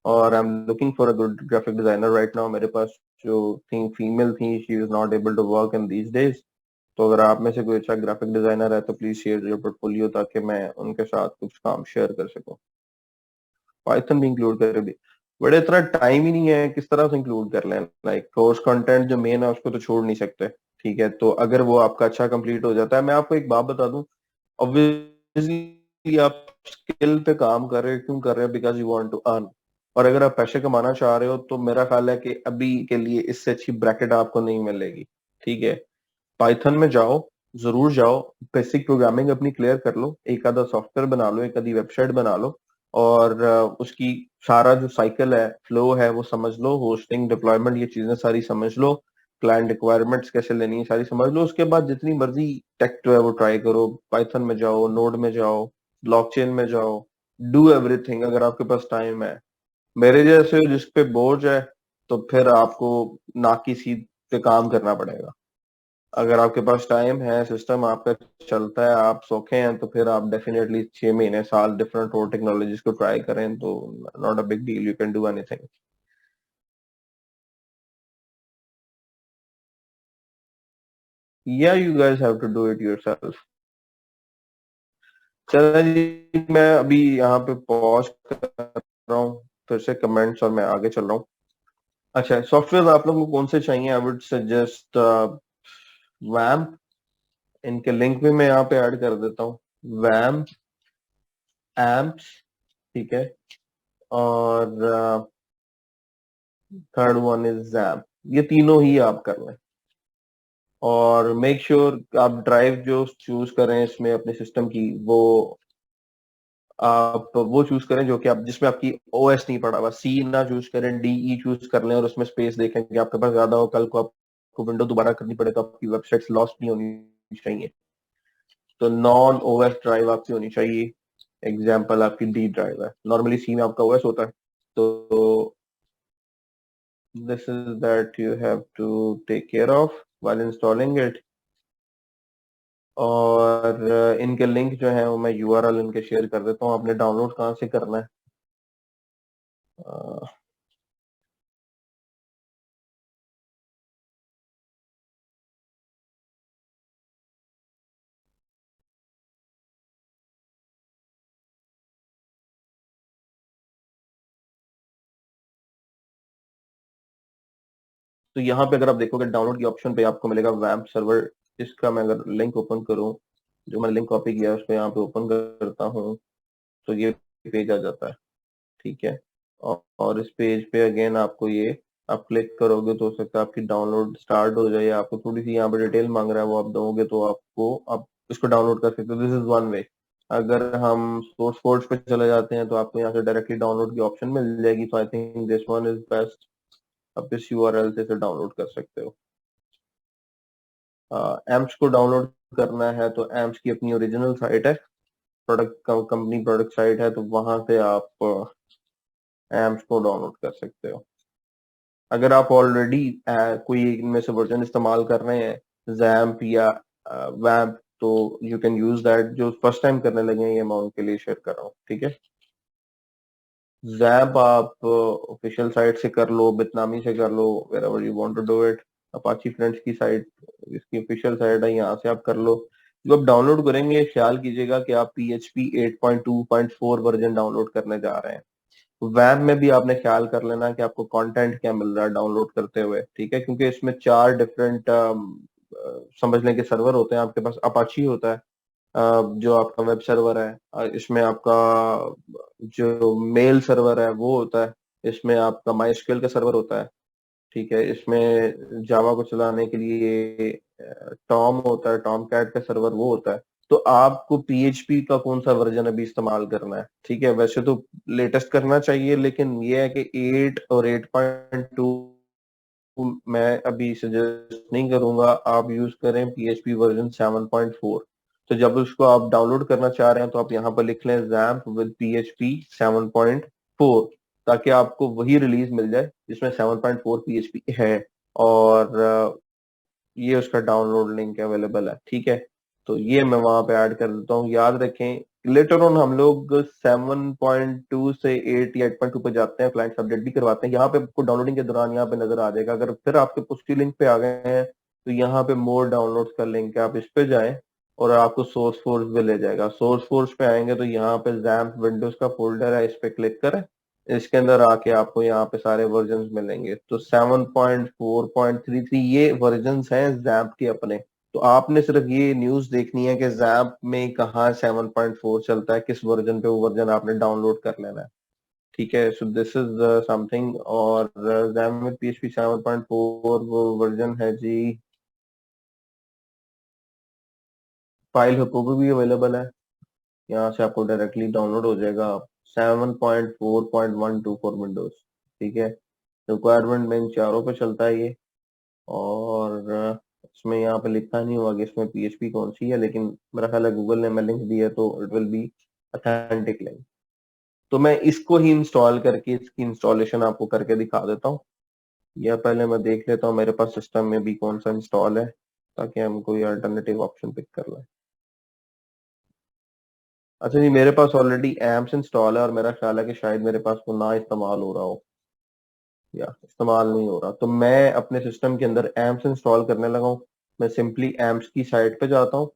और I am looking for a good graphic designer right now. मेरे पास जो थी फीमेल थी, she is not able to work in these days. तो अगर आप में से कोई अच्छा ग्राफिक डिजाइनर है तो प्लीज शेयर योर पोर्टफोलियो, ताकि मैं उनके साथ कुछ काम शेयर कर सकूं। पाइथन भी इंक्लूड कर भी, बट इतना टाइम ही नहीं है, किस तरह से इंक्लूड कर लें। लाइक कोर्स कंटेंट जो मेन है उसको तो छोड़ नहीं सकते। ठीक है, तो अगर वो आपका अच्छा कंप्लीट हो जाता है, मैं आपको एक बात बता दूं, ऑब्वियसली आप स्किल पे काम कर रहे हो, क्यों कर रहे हो, because you want to earn. और अगर आप पैसे कमाना चाह रहे हो तो मेरा ख्याल है कि अभी के लिए इससे अच्छी ब्रैकेट आपको नहीं मिलेगी। ठीक है, पाइथन में जाओ, जरूर जाओ, बेसिक प्रोग्रामिंग अपनी क्लियर कर लो, एक आधा सॉफ्टवेयर बना लो, एक आधी वेबसाइट बना लो, और उसकी सारा जो साइकिल है, फ्लो है, वो समझ लो, होस्टिंग, डिप्लॉयमेंट, ये चीजें सारी समझ लो, क्लाइंट रिक्वायरमेंट्स कैसे लेनी है सारी समझ लो। उसके बाद जितनी मर्जी टेक जो है वो ट्राई करो, पाइथन में जाओ, नोड में जाओ, ब्लॉकचेन में जाओ, डू एवरीथिंग अगर आपके पास टाइम है। मेरे जैसे जिस पे बोझ है, तो फिर आपको नाक की सीध पे काम करना पड़ेगा। अगर आपके पास टाइम है, सिस्टम आपका चलता है, आप सौखे हैं, तो फिर आप डेफिनेटली 6 महीने साल डिफरेंट और टेक्नोलॉजीज को ट्राई करें, तो not a big deal, you can do anything. या you guys have to do it yourself. चलो जी, मैं अभी यहाँ पे पॉज कर रहा हूँ, फिर से कमेंट्स, और मैं आगे चल रहा हूँ। अच्छा, सॉफ्टवेयर आप लोगों को कौन से चाहिए? आई वुड सजेस्ट वैम्प। इनके लिंक भी मैं यहाँ पे ऐड कर देता हूँ। वैम्प, एम्प्स, ठीक है, और थर्ड वन इज जैप। ये तीनों ही आप कर लें, और मेक श्योर आप ड्राइव जो चूज करें इसमें अपने सिस्टम की, वो आप वो चूज करें जो कि आप जिसमें आपकी ओएस नहीं पड़ा हुआ। सी ना चूज करें, डीई चूज कर लें, और उसमें स्पेस देखें कि आपके पास ज्यादा हो, कल को आपको विंडो दोबारा करनी पड़े तो आपकी वेबसाइट लॉस्ट नहीं होनी चाहिए। तो नॉन ओएस ड्राइव आपकी होनी चाहिए। एग्जाम्पल आपकी डी ड्राइव है, नॉर्मली सी में आपका ओएस होता है। तो this is that you have to take care of while installing it. और इनके लिंक जो है वो मैं यूआरएल इनके शेयर कर देता हूँ। आपने डाउनलोड कहाँ से करना है? अ, तो यहाँ पे अगर आप देखोगे डाउनलोड के ऑप्शन पे आपको मिलेगा वैम्प सर्वर। इसका मैं अगर लिंक ओपन करूँ, जो मैंने लिंक कॉपी किया है उसको यहाँ पे ओपन करता हूँ, तो ये पेज आ जाता है। ठीक है। और इस पेज पे अगेन आपको ये, आप क्लिक करोगे तो हो सकता है आपकी डाउनलोड स्टार्ट हो जाए, या आपको थोड़ी सी यहाँ पे डिटेल मांग रहा है वो आप दोगे तो आपको, आप इसको डाउनलोड कर सकते हो। This is one way. अगर हम सोर्स कोड पे चले जाते हैं तो आपको यहाँ से डायरेक्टली डाउनलोड की ऑप्शन मिल जाएगी। तो I think this one is best. आप इस यूआरएल से इसे डाउनलोड कर सकते हो। एम्प्स को डाउनलोड करना है तो एम्प्स की अपनी ओरिजिनल साइट है, प्रोडक्ट कंपनी प्रोडक्ट साइट है, तो वहां से आप एम्प्स को डाउनलोड कर सकते हो। अगर आप ऑलरेडी कोई इनमें से वर्जन इस्तेमाल कर रहे हैं, जैम्प या वैम्प, तो यू कैन यूज दैट। जो फर्स्ट टाइम करने लगे हैं ये मैं उनके लिए शेयर कर रहा हूँ। ठीक है। जैम्प आप ऑफिशियल साइट से कर लो, बिटनामी से कर लो, wherever you want to do it. Apache friends की साइट, इसकी ऑफिशियल साइट है, यहाँ से आप कर लो। जो आप डाउनलोड करेंगे ख्याल कीजिएगा कि आप PHP 8.2.4 वर्जन डाउनलोड करने जा रहे हैं। वैम में भी आपने ख्याल कर लेना कि आपको कंटेंट क्या मिल रहा है डाउनलोड करते हुए। ठीक है, क्योंकि इसमें 4 डिफरेंट समझ लें कि सर्वर होते हैं। आपके पास अपाची होता है, जो आपका वेब सर्वर है। इसमें आपका जो मेल सर्वर है वो होता है। इसमें आपका माई का सर्वर होता है। ठीक है। इसमें जावा को चलाने के लिए टॉम होता है, टॉम कैट का सर्वर वो होता है। तो आपको PHP का कौन सा वर्जन अभी इस्तेमाल करना है? ठीक है, वैसे तो लेटेस्ट करना चाहिए, लेकिन ये है कि 8 और 8.2 मैं अभी सजेस्ट नहीं करूंगा। आप यूज करें PHP वर्जन 7.4। तो जब उसको आप डाउनलोड करना चाह रहे हैं तो आप यहाँ पर लिख लें जैम्प विद PHP 7.4, ताकि आपको वही रिलीज मिल जाए जिसमें 7.4 PHP है। और ये उसका डाउनलोड लिंक अवेलेबल है। ठीक है, तो ये मैं वहां पे ऐड कर देता हूँ। याद रखें, लेटर ऑन हम लोग 7.2 से 8 या 8.2 पे जाते हैं, क्लाइंट अपडेट भी करवाते हैं। यहाँ पे आपको डाउनलोडिंग के दौरान यहाँ पे नजर आ जाएगा। अगर फिर आपके पुष्टि लिंक पे आ गए हैं तो यहाँ पे मोर डाउनलोड्स का लिंक है, आप इस पे जाएं और आपको सोर्स फोर्स पे ले जाएगा। सोर्स फोर्स पे आएंगे तो यहाँ पे जैम्प विंडोज का फोल्डर है, इस पे क्लिक करें। इसके अंदर आके आपको यहाँ पे सारे वर्जन मिलेंगे। तो 7.4.33 ये वर्जन हैं जैम्प के अपने। तो आपने सिर्फ ये न्यूज देखनी है कि जैम्प में कहाँ 7.4 चलता है, किस वर्जन पे वो वर्जन आपने डाउनलोड कर लेना है। ठीक है, सो दिस इज समथिंग। और जैम्प में PHP 7.4 वो वर्जन है जी। फाइल हकूक भी अवेलेबल है, यहाँ से आपको डायरेक्टली डाउनलोड हो जाएगा। 7.4.12 फॉर विंडोज। ठीक है, रिक्वायरमेंट में इन चारों पे चलता है ये। और इसमें यहाँ पे लिखा नहीं हुआ कि इसमें PHP कौन सी है, लेकिन मेरा ख्याल है गूगल ने मैं लिंक दिया तो it will be authentic link. तो मैं इसको ही इंस्टॉल करके इसकी इंस्टॉलेशन आपको करके दिखा देता हूँ। या पहले मैं देख लेता हूँ मेरे पास सिस्टम में भी कौन सा इंस्टॉल है, ताकि हम कोई अल्टरनेटिव ऑप्शन पिक कर लें। अच्छा जी, मेरे पास ऑलरेडी एम्स इंस्टॉल है और मेरा ख्याल है कि शायद मेरे पास वो ना इस्तेमाल हो रहा हो, या इस्तेमाल नहीं हो रहा। तो मैं अपने सिस्टम के अंदर एम्स इंस्टॉल करने लगा हूँ। मैं सिंपली एम्स की साइट पे जाता हूँ।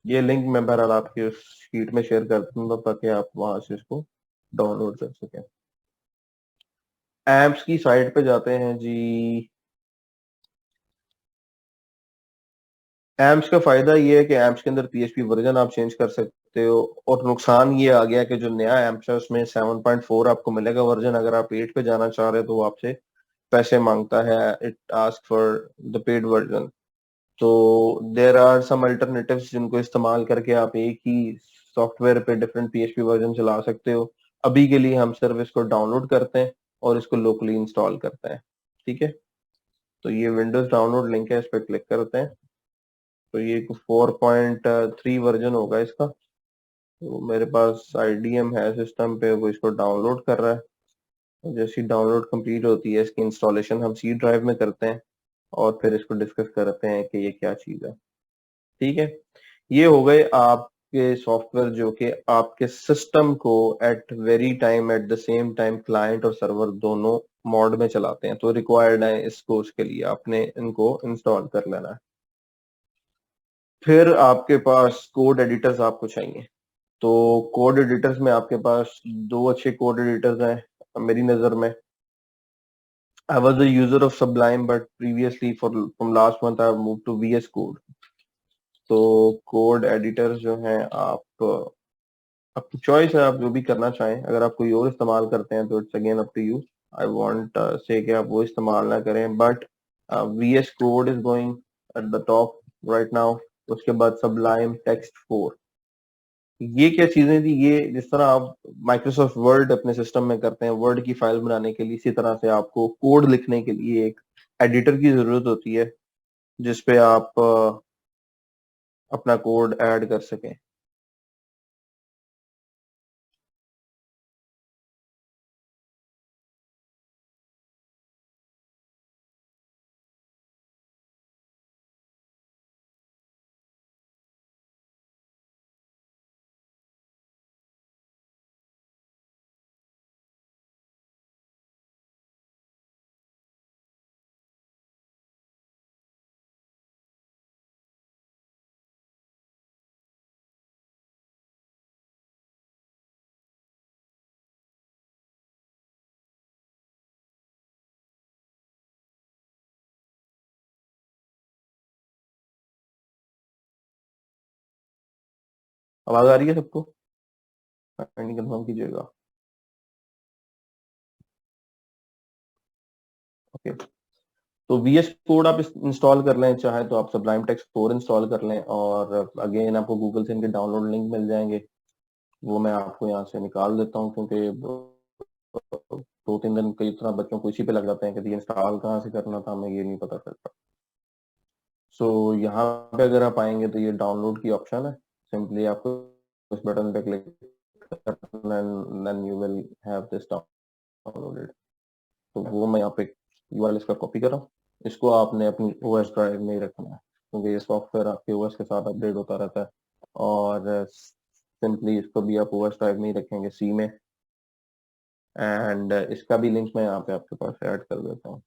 ये लिंक मैं बहरहाल आपकी उस शीट में शेयर कर दूंगा ताकि आप वहां से इसको डाउनलोड कर सकें। एम्प्स की साइट पे जाते हैं जी। एम्प्स का फायदा ये है कि एम्प्स के अंदर PHP वर्जन आप चेंज कर सकते हो। और नुकसान ये आ गया कि जो नया एम्प्स है उसमें 7.4 आपको मिलेगा वर्जन। अगर आप 8 पे जाना चाह रहे हो तो वो आपसे पैसे मांगता है। It ask for the paid version. तो देर आर सम अल्टरनेटिव्स जिनको इस्तेमाल करके आप एक ही सॉफ्टवेयर पे डिफरेंट PHP वर्जन चला सकते हो। अभी के लिए हम सिर्फ इसको डाउनलोड करते हैं और इसको लोकली इंस्टॉल करते हैं। ठीक है, तो ये विंडोज डाउनलोड लिंक है, इस पर क्लिक करते हैं। तो ये 4.3 वर्जन होगा इसका। तो मेरे पास IDM है सिस्टम पे, वो इसको डाउनलोड कर रहा है। तो जैसी डाउनलोड कंप्लीट होती है इसकी इंस्टॉलेशन हम C ड्राइव में करते हैं और फिर इसको डिस्कस करते हैं कि ये क्या चीज़ है। ठीक है, ये हो गए आपके सॉफ्टवेयर जो कि आपके सिस्टम को at very time at the same time client और सर्वर दोनों मोड में चलाते हैं, तो रिक्वायर्ड है इस कोर्स के लिए आपने इनको इंस्टॉल कर लेना है। फिर आपके पास कोड एडिटर्स आपको चाहिए। तो कोड एडिटर्स में आपके पास दो अच्छे कोड एडिटर्स हैं मेरी नजर में। I was a user of Sublime, but previously from last month I've moved to VS Code. तो कोड एडिटर जो हैं आप, आपकी चॉइस है, आप जो भी करना चाहें। अगर आप कोई और इस्तेमाल करते हैं तो it's again up to you. I want say कि आप वो इस्तेमाल ना करें, but VS code is going at the top right now. उसके बाद सबलाइम टेक्स्ट 4। ये क्या चीजें थी, ये जिस तरह आप माइक्रोसॉफ्ट वर्ड अपने सिस्टम में करते हैं वर्ड की फाइल बनाने के लिए, इसी तरह से आपको कोड लिखने के लिए एक एडिटर की जरूरत होती है जिसपे आप अपना कोड ऐड कर सकें। आवाज आ रही है सबको? कंफर्म कीजिएगा। ओके। तो VS कोड आप इंस्टॉल कर लें, चाहे तो आप Sublime Text 4 इंस्टॉल कर लें, और अगेन आपको गूगल से इनके डाउनलोड लिंक मिल जाएंगे। वो मैं आपको यहाँ से निकाल देता हूँ, क्योंकि 2-3 दिन कई तरह बच्चों को इसी पे लग जाते हैं कि इंस्टॉल कहाँ से करना था, हमें ये नहीं पता चलता। सो यहाँ पे अगर आप आएंगे तो ये डाउनलोड की ऑप्शन है। सिंपली आपको उस बटन पे क्लिक करना, then you will have this downloaded. तो वो मैं यहाँ पे यूआरएल इसका कॉपी कर रहा हूँ। इसको आपने अपनी ओएस ड्राइव में ही रखना है, क्योंकि ये सॉफ्टवेयर आपके ओएस के साथ अपडेट होता रहता है। और सिंपली इसको भी आप ओएस ड्राइव में ही रखेंगे, सी में। एंड इसका भी लिंक मैं यहाँ पे आपके पास ऐड कर देता हूँ।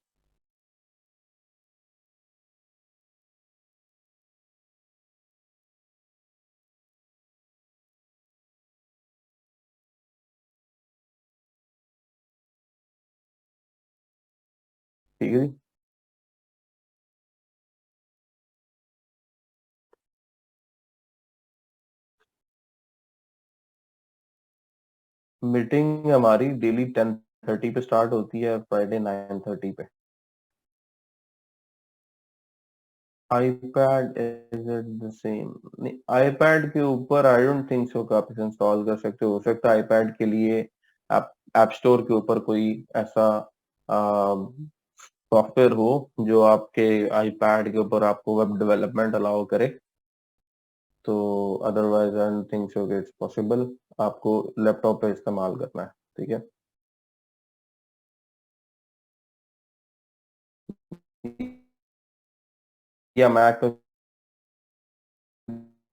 ठीक है जी। मीटिंग हमारी डेली 10:30 पे स्टार्ट होती है, फ्राइडे 9:30 पे। IPad is it the same? नहीं, आईपैड के ऊपर आई डोंट थिंक सो कि आप इसे इंस्टॉल कर सकते हो सकता है आईपैड के लिए आप ऐप स्टोर के ऊपर कोई ऐसा सॉफ्टवेयर हो जो आपके आईपैड के ऊपर आपको वेब डेवलपमेंट अलाउ करे। तो otherwise I don't think so कि इट्स पॉसिबल। आपको लैपटॉप पे इस्तेमाल करना है। ठीक है। या मैक पे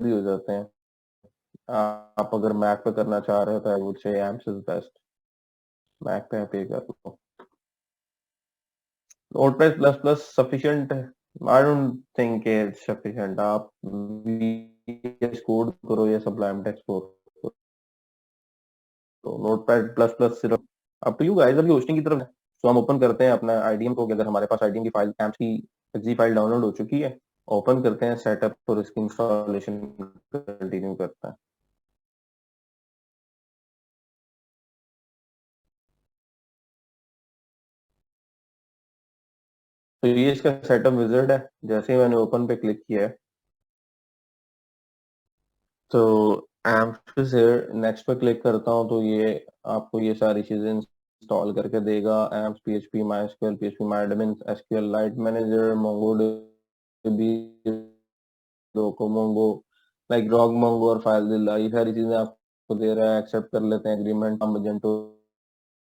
भी हो जाते हैं। आप अगर मैक पे करना चाह रहे हो तो I would say Emacs is best. Mac पे पे कर लो। नोटपैड प्लस प्लस सफिशिएंट है? I don't think it's sufficient. आप VS कोड करो या Sublime Text करो, तो नोटपैड प्लस प्लस सिर्फ अप टू यू गाइस। अभी होस्टिंग की तरफ है, तो हम ओपन करते हैं अपना आईडीएम को, कि अगर हमारे पास आईडीएम की फाइल एम्स की एक्जी फाइल डाउनलोड हो चुकी है, ओपन करते हैं सेटअप और इसकी इंस्टॉलेशन कंटिन्यू करते हैं। तो ये इसका सेटअप विजार्ड है। जैसे ही मैंने ओपन पे क्लिक किया है, तो एम्प से नेक्स्ट पे क्लिक करता हूँ, तो ये आपको ये सारी चीजें इंस्टॉल करके देगा। AMP PHP MySQL PHP MyAdmin SQL lite manager MongoDB डोकोमोंगो लाइक रॉग मोंगो और फाइलजिला, ये सारी चीजें आपको दे रहा है। एक्सेप्ट कर लेते हैं एग्रीमेंट, मजेंटो,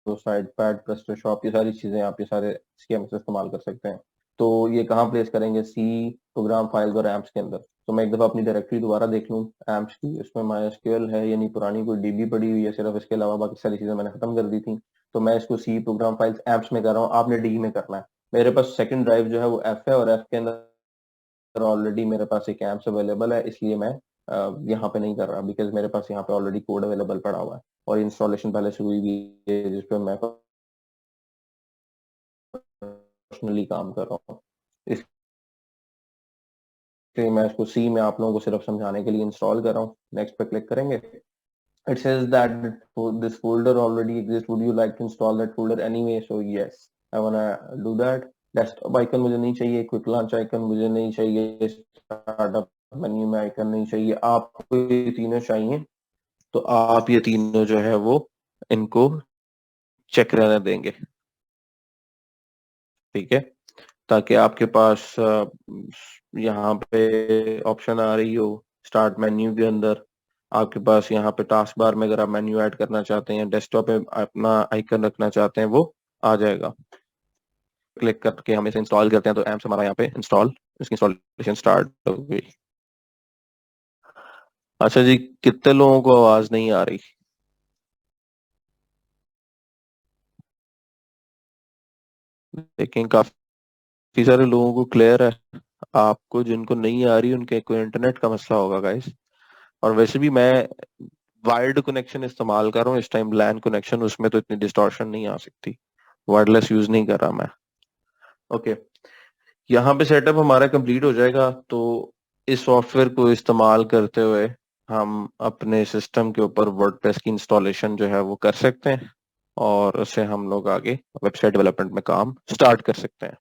साइड पैड, प्रेस्टोशॉप, ये सारी चीजें आप ये सारे स्कीम से इस्तेमाल कर सकते हैं। तो ये कहाँ प्लेस करेंगे, सी प्रोग्राम फाइल्स और एम्प्स के अंदर। तो मैं एक दफा अपनी डायरेक्टरी दोबारा देख लूँ एम्प्स की, उसमें माइस्क्यूएल है या नहीं, पुरानी कोई डीबी पड़ी हुई है सिर्फ, इसके अलावा बाकी सारी चीजें मैंने खत्म कर दी थी। तो मैं इसको सी प्रोग्राम फाइल्स एम्प्स में कर रहा हूँ, आपने डी में करना है। मेरे पास सेकंड ड्राइव जो है वो एफ है, और एफ के अंदर ऑलरेडी मेरे पास एक एम्प्स अवेलेबल है, इसलिए मैं यहाँ पे नहीं कर रहा, बिकॉज मेरे पास यहाँ पे ऑलरेडी कोड अवेलेबल पड़ा हुआ है और इंस्टॉलेशन पहले से हुई भी है, जिसपे मैं पर्सनली काम कर रहा हूँ। इसलिए मैं इसको सी में आप लोगों को सिर्फ समझाने के लिए इंस्टॉल कर रहा हूँ। नेक्स्ट पे क्लिक करेंगे। It says that this folder already exists. Would you like to install that folder anyway? So yes, I wanna do that. Desktop icon मुझे नहीं चाहिए, क्विक लॉन्च आइकन मुझे नहीं चाहिए, स्टार्टअप मेन्यू में आइकन नहीं चाहिए, आपको ये तीनों चाहिए। तो आप ये तीनों जो है वो इनको चेक रहने देंगे, ठीक है, ताकि आपके पास यहाँ पे ऑप्शन आ रही हो स्टार्ट मेन्यू के अंदर, आपके पास यहाँ पे टास्क बार में अगर आप मेन्यू ऐड करना चाहते हैं, डेस्कटॉप पे अपना आइकन रखना चाहते हैं, वो आ जाएगा। क्लिक करके हम इसे इंस्टॉल करते हैं तो एम्स हमारा यहाँ पे इंस्टॉल, इसकी इंस्टॉलेशन स्टार्ट हो गई। अच्छा जी, कितने लोगों को आवाज नहीं आ रही? लेकिन काफी सारे लोगों को क्लियर है। आपको जिनको नहीं आ रही उनके कोई इंटरनेट का मसला होगा गाइस। और वैसे भी मैं वायर्ड कनेक्शन इस्तेमाल कर रहा हूँ इस टाइम, लैन कनेक्शन, उसमें तो इतनी डिस्टॉर्शन नहीं आ सकती। वायरलेस यूज नहीं कर रहा मैं। ओके, यहाँ पे सेटअप हमारा कंप्लीट हो जाएगा, तो इस सॉफ्टवेयर को इस्तेमाल करते हुए हम अपने सिस्टम के ऊपर वर्डप्रेस की इंस्टॉलेशन जो है वो कर सकते हैं, और उससे हम लोग आगे वेबसाइट डेवलपमेंट में काम स्टार्ट कर सकते हैं।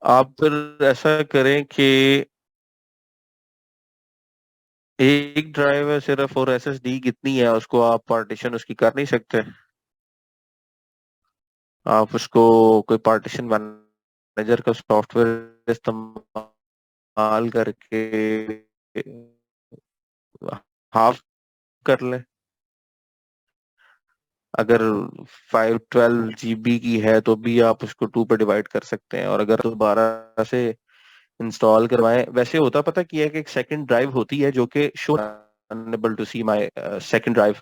आप फिर ऐसा करें कि एक ड्राइव है सिर्फ, और एसएसडी कितनी है उसको आप पार्टीशन उसकी कर नहीं सकते? आप उसको कोई पार्टीशन मैनेजर का सॉफ्टवेयर इस्तेमाल करके हाफ कर लें। अगर 512 GB की है तो भी आप उसको टू पे डिवाइड कर सकते हैं, और अगर दोबारा से इंस्टॉल करवाएं, वैसे होता पता किया है कि एक सेकंड ड्राइव होती है जो कि show unable to see my second drive,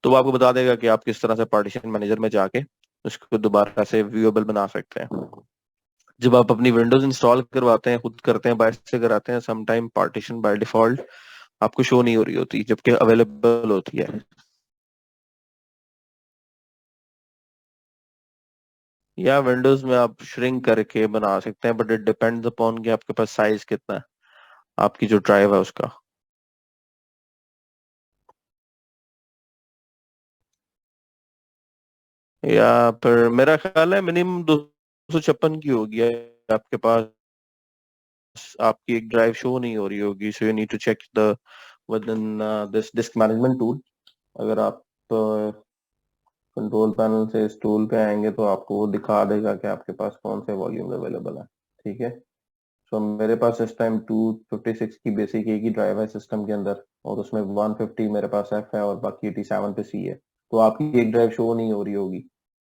तो वो आपको बता देगा कि आप किस तरह से पार्टीशन मैनेजर में जाके उसको दोबारा से व्यूएबल बना सकते हैं। जब आप अपनी विंडोज इंस्टॉल करवाते हैं, खुद करते हैं, बाय से कराते हैं, समटाइम पार्टीशन बाय डिफॉल्ट आपको शो नहीं हो रही होती जबकि अवेलेबल होती है। या विंडोज में आप श्रिंक करके बना सकते हैं, बट इट डिपेंड्स अपॉन कि आपके पास साइज कितना है आपकी जो ड्राइव है उसका। या फिर मेरा ख्याल है मिनिमम 256 की होगी है आपके पास, आपकी एक ड्राइव शो नहीं हो रही होगी, so you need to check the within this disk management tool. अगर आप कंट्रोल पैनल से इस टूल पे आएंगे तो आपको वो दिखा देगा कि आपके पास कौन से वॉल्यूम अवेलेबल है, ठीक है। सो मेरे पास इस टाइम 256 की बेसिक एक ही ड्राइव है सिस्टम के अंदर, और उसमें 150 मेरे पास एफ है और बाकी 87 पे सी है। तो आपकी एक ड्राइव शो नहीं हो रही होगी,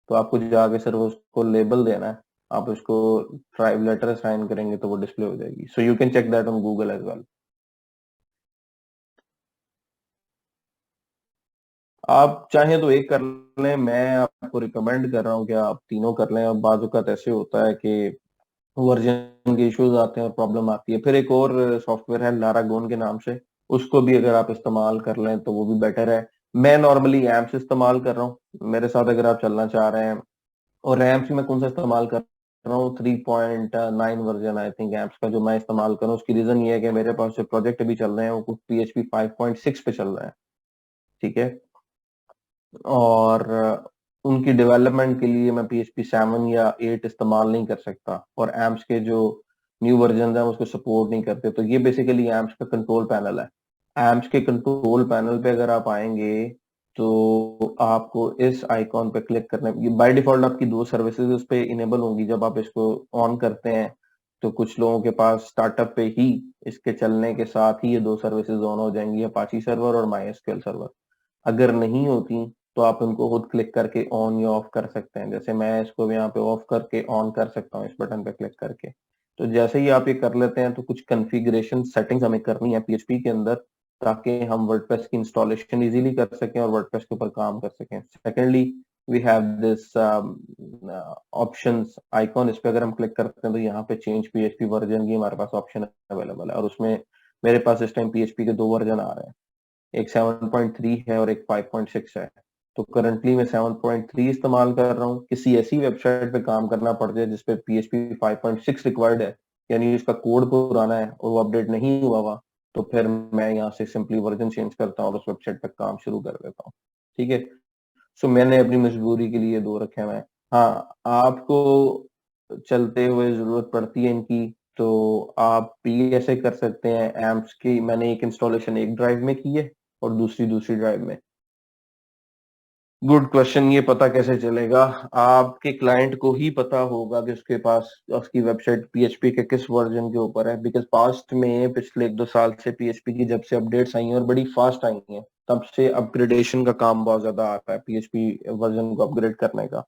तो आपको जाके सिर्फ उसको लेबल देना है, आप उसको ड्राइव लेटर साइन करेंगे तो वो डिस्प्ले हो जाएगी। So you can check that on Google as well. आप चाहें तो एक कर लें, मैं आपको रिकमेंड कर रहा हूँ कि आप तीनों कर लें। और बाजुकात ऐसे होता है कि वर्जन के इश्यूज आते हैं और प्रॉब्लम आती है। फिर एक और सॉफ्टवेयर है लारागोन के नाम से, उसको भी अगर आप इस्तेमाल कर लें तो वो भी बेटर है। मैं नॉर्मली एम्प्स इस्तेमाल कर रहा हूँ, मेरे साथ अगर आप चलना चाह रहे हैं। और एम्प्स में कौन सा इस्तेमाल कर रहा हूँ, 3.9 वर्जन आई थिंक एम्प्स का जो मैं इस्तेमाल कर रहा हूँ। उसकी रीजन ये है कि मेरे पास जो प्रोजेक्ट अभी चल रहे हैं वो कुछ PHP 5.6 पे चल रहे हैं, ठीक है। और उनकी डेवलपमेंट के लिए मैं PHP 7 या 8 इस्तेमाल नहीं कर सकता, और एम्प्स के जो न्यू वर्जन है उसको सपोर्ट नहीं करते। तो ये बेसिकली एम्प्स का कंट्रोल पैनल है। एम्प्स के कंट्रोल पैनल पे अगर आप आएंगे तो आपको इस आइकॉन पे क्लिक करना, बाय डिफॉल्ट आपकी दो सर्विसेज उस पे इनेबल होंगी जब आप इसको ऑन करते हैं। तो कुछ लोगों के पास स्टार्टअप पे ही इसके चलने के साथ ही ये दो सर्विसेज ऑन हो जाएंगी, अपाची सर्वर और माई सर्वर। अगर नहीं होती तो आप उनको खुद क्लिक करके ऑन या ऑफ कर सकते हैं। जैसे मैं इसको भी यहाँ पे ऑफ करके ऑन कर सकता हूँ इस बटन पे क्लिक करके। तो जैसे ही आप ये कर लेते हैं तो कुछ कॉन्फ़िगरेशन सेटिंग्स हमें करनी है पीएचपी के अंदर, ताकि हम वर्डप्रेस की इंस्टॉलेशन इजीली कर सकें और वर्डप्रेस के ऊपर काम कर सकें। Secondly, we have this options icon, इस पे अगर हम क्लिक करते हैं तो यहाँ पे चेंज पीएचपी वर्जन की हमारे पास ऑप्शन अवेलेबल है, और उसमें मेरे पास इस टाइम पीएचपी के दो वर्जन आ रहे हैं, एक 7.3 है और एक 5.6 है। तो करंटली मैं 7.3 इस्तेमाल कर रहा हूँ। किसी ऐसी वेबसाइट पे काम करना पड़ जाए जिसपे PHP 5.6 रिक्वायर्ड है, यानी इसका कोड पुराना है और वो अपडेट नहीं हुआ हुआ, तो फिर मैं यहाँ से सिंपली वर्जन चेंज करता हूँ और उस वेबसाइट पे काम शुरू कर देता हूँ। ठीक है, सो मैंने अपनी मजबूरी के लिए दो रखे हुए हैं। हाँ, आपको चलते हुए जरूरत पड़ती है इनकी, तो आप भी ऐसे कर सकते हैं। एम्प्स की मैंने एक इंस्टॉलेशन एक ड्राइव में की है और दूसरी दूसरी ड्राइव में। गुड क्वेश्चन, ये पता कैसे चलेगा? आपके क्लाइंट को ही पता होगा कि उसके पास उसकी वेबसाइट पीएचपी के किस वर्जन के ऊपर है, बिकॉज पास्ट में पिछले एक दो साल से पीएचपी की जब से अपडेट्स आई हैं और बड़ी फास्ट आई हैं, तब से अपग्रेडेशन का काम बहुत ज्यादा आ रहा है पीएचपी वर्जन को अपग्रेड करने का।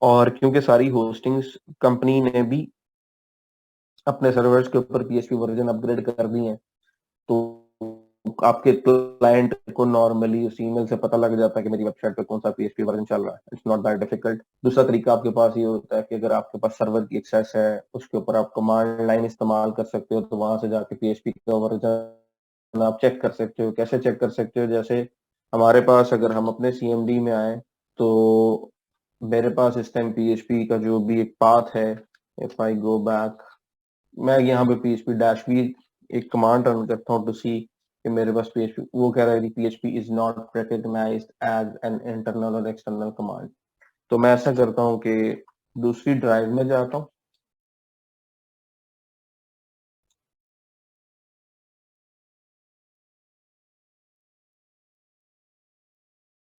और क्योंकि सारी होस्टिंग्स कंपनी ने भी अपने सर्वर्स के ऊपर पीएचपी वर्जन अपग्रेड कर दिए हैं, तो आपके क्लाइंट को नॉर्मली उस ईमेल से पता लग जाता है कि मेरी वेबसाइट पे कौन सा पीएचपी वर्जन चल रहा है। It's not that difficult. दूसरा तरीका आपके पास ये होता है कि अगर आपके पास सर्वर की एक्सेस है, उसके ऊपर आप कमांड लाइन इस्तेमाल कर सकते हो, तो वहां से जाके पीएचपी का वर्जन आप चेक कर सकते हो। कैसे चेक कर सकते हो? जैसे हमारे पास, अगर हम अपने सीएमडी में आए, तो मेरे पास इस टाइम पीएचपी का जो भी एक पाथ है, इफ आई गो बैक, मैं यहाँ पे पीएचपी डैश भी एक कमांड रन करता हूँ टू सी कि मेरे पास पीएचपी, वो कह रहा है कि PHP is not recognized as an internal और एक्सटर्नल कमांड। तो मैं ऐसा करता हूँ कि दूसरी ड्राइव में जाता हूँ।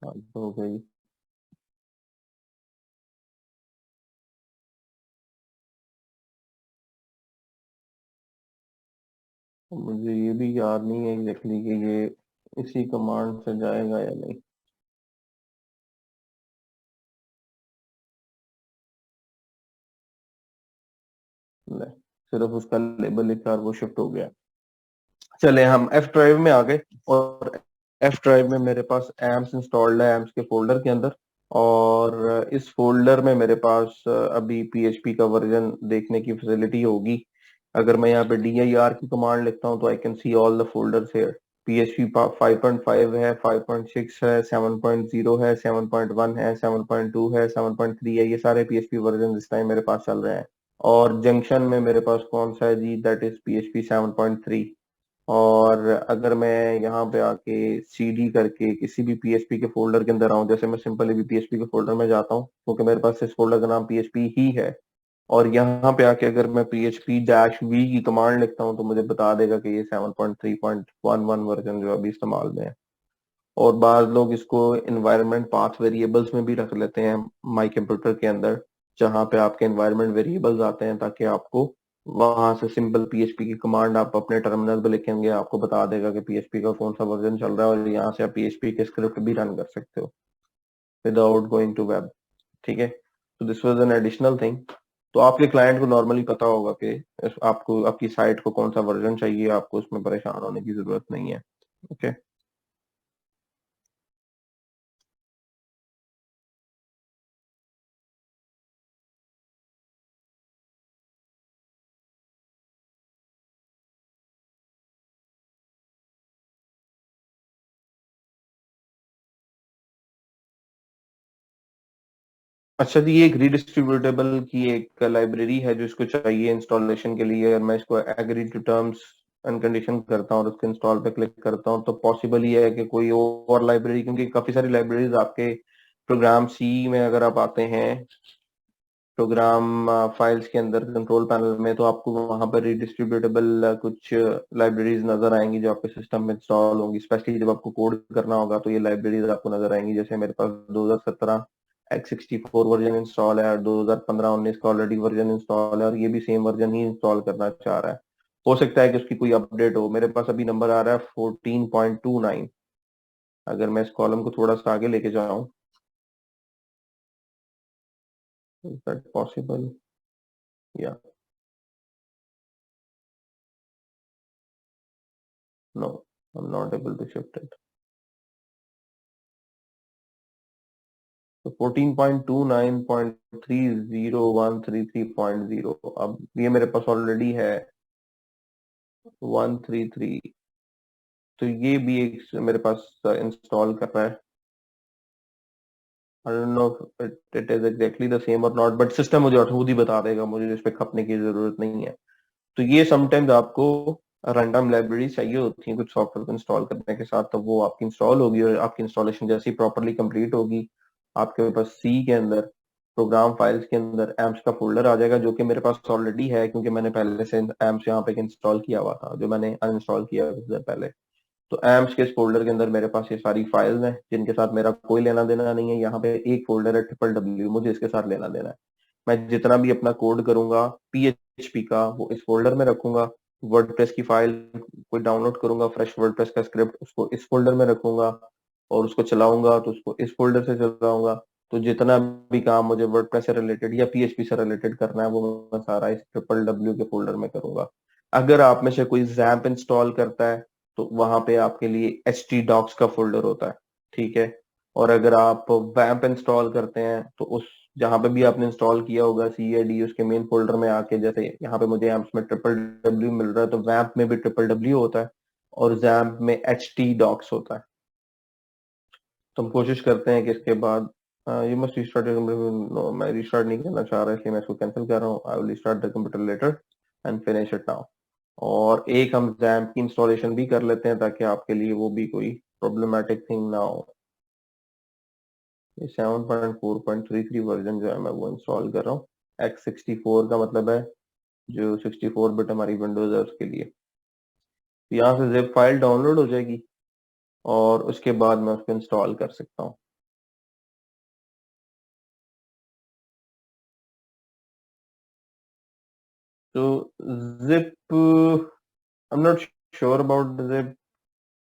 हाँ, तो हो गई। तो मुझे ये भी याद नहीं है एग्जैक्टली कि ये इसी कमांड से जाएगा या नहीं। नहीं, सिर्फ उसका लेबल लिखा और वो शिफ्ट हो गया। चले हम एफ ड्राइव में आ गए, और एफ ड्राइव में मेरे पास एम्स इंस्टॉल्ड है, एम्स के फोल्डर के अंदर। और इस फोल्डर में मेरे पास अभी पीएचपी का वर्जन देखने की फैसिलिटी होगी। अगर मैं यहाँ पे dir की कमांड लिखता हूँ तो I can see all the folders here. PHP 5.5 है, 5.6 है, 7.0 है, 7.1 है, 7.2 है, 7.3 है, ये सारे पीएचपी वर्जन इस टाइम मेरे पास चल रहे हैं। और जंक्शन में मेरे पास कौन सा है जी? That is PHP 7.3। और अगर मैं यहाँ पे आके सीडी करके किसी भी पीएचपी के फोल्डर के अंदर आऊं, जैसे मैं सिंपली भी पीएचपी के फोल्डर में जाता हूँ क्योंकि मेरे पास इस फोल्डर का नाम पीएचपी ही है, और यहाँ पे आके अगर मैं पीएचपी डैश वी की कमांड लिखता हूँ तो मुझे बता देगा कि ये 7.3.11 वर्जन जो अभी इस्तेमाल में है। और बाद लोग इसको इन्वायरमेंट पाथ वेरिएबल्स में भी रख लेते हैं माई कंप्यूटर के अंदर, जहाँ पे आपके इन्वायरमेंट वेरिएबल्स आते हैं, ताकि आपको वहां से सिंपल पीएचपी की कमांड आप अपने टर्मिनल पे लिखेंगे, आपको बता देगा कि पीएचपी का कौन सा वर्जन चल रहा है, और यहाँ से आप पीएचपी के स्क्रिप्ट भी रन कर सकते हो विदाउट गोइंग टू वेब। ठीक है, तो this was an additional thing. तो आपके क्लाइंट को नॉर्मली पता होगा कि आपको आपकी साइट को कौन सा वर्जन चाहिए, आपको उसमें परेशान होने की जरूरत नहीं है। ओके। अच्छा जी, ये एक रीडिस्ट्रीब्यूटेबल की एक लाइब्रेरी है जो इसको चाहिए इंस्टॉलेशन के लिए, और मैं इसको agree to terms and condition करता हूँ और उसके इंस्टॉल पे क्लिक करता हूँ, तो पॉसिबल ये है कि कोई और लाइब्रेरी, क्योंकि काफी सारी लाइब्रेरीज आपके प्रोग्राम सी में अगर आप आते हैं प्रोग्राम फाइल्स के अंदर कंट्रोल पैनल में, तो आपको वहां पर रीडिस्ट्रीब्यूटेबल कुछ लाइब्रेरीज नजर आएंगी जो आपके सिस्टम में इंस्टॉल होंगी। स्पेशली जब आपको कोड करना होगा तो ये लाइब्रेरीज आपको नजर आएंगी। जैसे मेरे पास 2017 X64 वर्जन इंस्टॉल है और 2015-19 का ऑलरेडी वर्जन इंस्टॉल है और ये भी सेम वर्जन ही इंस्टॉल करना चाह रहा है। हो सकता है कि उसकी कोई अपडेट हो। मेरे पास अभी नंबर आ रहा है 14.29। अगर मैं इस कॉलम को थोड़ा सा आगे लेके जाऊं, इज दैट पॉसिबल? या no, I am not able to shift it. तो 14.29.30.133.0, अब ये मेरे पास ऑलरेडी है 133। तो ये भी एक मेरे पास इंस्टॉल कर रहा है। I don't no it is exactly the same और नॉट, बट सिस्टम मुझे खुद ही बता देगा, मुझे इस पे खपने की जरूरत नहीं है। तो ये समटाइम्स आपको रैंडम लाइब्रेरी चाहिए होती है कुछ सॉफ्टवेयर को इंस्टॉल करने के साथ, तो वो आपकी इंस्टॉल होगी और आपकी इंस्टॉलेशन जैसी प्रॉपरली कंप्लीट होगी, आपके पास सी के अंदर प्रोग्राम फाइल्स के अंदर एम्प्स का फोल्डर आ जाएगा, जो कि मेरे पास ऑलरेडी है क्योंकि मैंने पहले से एम्प्स यहाँ पे इंस्टॉल किया हुआ था, जो मैंने अनइंस्टॉल किया कुछ देर पहले। तो एम्प्स के इस फोल्डर के अंदर मेरे पास ये सारी फाइल्स हैं जिनके साथ मेरा कोई लेना देना नहीं है। यहाँ पे एक फोल्डर है ट्रिपल डब्ल्यू, मुझे इसके साथ लेना देना है। मैं जितना भी अपना कोड करूंगा पीएचपी का वो इस फोल्डर में रखूंगा। वर्डप्रेस की फाइल कोई डाउनलोड करूंगा, फ्रेश वर्डप्रेस का स्क्रिप्ट, उसको इस फोल्डर में रखूंगा और उसको चलाऊंगा तो उसको इस फोल्डर से चलाऊंगा। तो जितना भी काम मुझे वर्डप्रेस से रिलेटेड या पीएचपी से रिलेटेड करना है वो मैं सारा इस ट्रिपल डब्ल्यू के फोल्डर में करूंगा। अगर आप में से कोई जैम्प इंस्टॉल करता है तो वहां पे आपके लिए एच टी डॉक्स का फोल्डर होता है, ठीक है। और अगर आप वैम्प इंस्टॉल करते हैं तो उस जहां पे भी आपने इंस्टॉल किया होगा सी ए डी उसके मेन फोल्डर में आके, जैसे यहाँ पे मुझे एम्प्स में ट्रिपल डब्ल्यू मिल रहा है तो वैम्प में भी ट्रिपल डब्ल्यू होता है और जैम्प में एच टी डॉक्स होता है। तो हम कोशिश करते हैं कि इसके बाद यू मस्ट रिस्टार्ट। नो, मैं रिस्टार्ट नहीं करना चाह रहा इसलिए मैं इसको कैंसिल कर रहा हूँ। I will restart the computer later and finish it now. और एक हम जैम्प की इंस्टॉलेशन भी कर लेते हैं ताकि आपके लिए वो भी कोई प्रॉब्लमेटिक थिंग ना हो। ये 7.4.33 वर्जन जो है मैं वो इंस्टॉल कर रहा हूँ। X64 का मतलब है जो 64 बिट हमारी विंडोज है उसके लिए। तो यहाँ से जिप फाइल डाउनलोड हो जाएगी और उसके बाद मैं उसको इंस्टॉल कर सकता हूँ। तो zip, I am not sure about zip,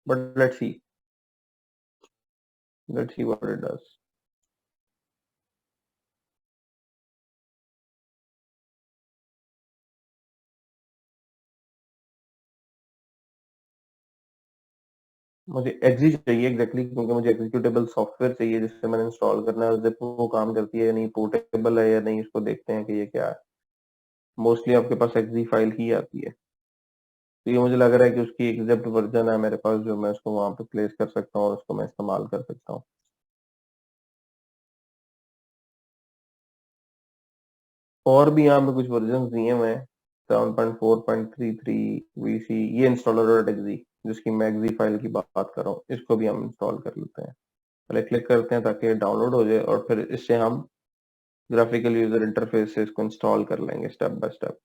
but let's see what it does. मुझे एक्जी चाहिए एग्जैक्टली क्योंकि मुझे एग्जीक्यूटेबल सॉफ्टवेयर चाहिए जिससे मैंने इंस्टॉल करना है। जिप वो काम करती है या नहीं, पोर्टेबल है या नहीं, इसको देखते हैं कि ये क्या है। मोस्टली आपके पास एक्जी फाइल ही आती है। तो ये मुझे लग रहा है कि उसकी एग्जैक्ट वर्जन है मेरे पास जो मैं उसको वहां पे प्लेस कर सकता हूँ और उसको मैं इस्तेमाल कर सकता हूँ। और भी यहाँ पे कुछ वर्जन दिए हुए हैं। 7.4.33 वीसी, ये इंस्टॉलर डॉट एक्जी जिसकी मैं एक्जी फाइल की बात कर रहा हूँ, इसको भी हम इंस्टॉल कर लेते हैं। पहले क्लिक करते हैं ताकि डाउनलोड हो जाए और फिर इससे हम ग्राफिकल यूजर इंटरफेस से इसको इंस्टॉल कर लेंगे स्टेप बाय स्टेप।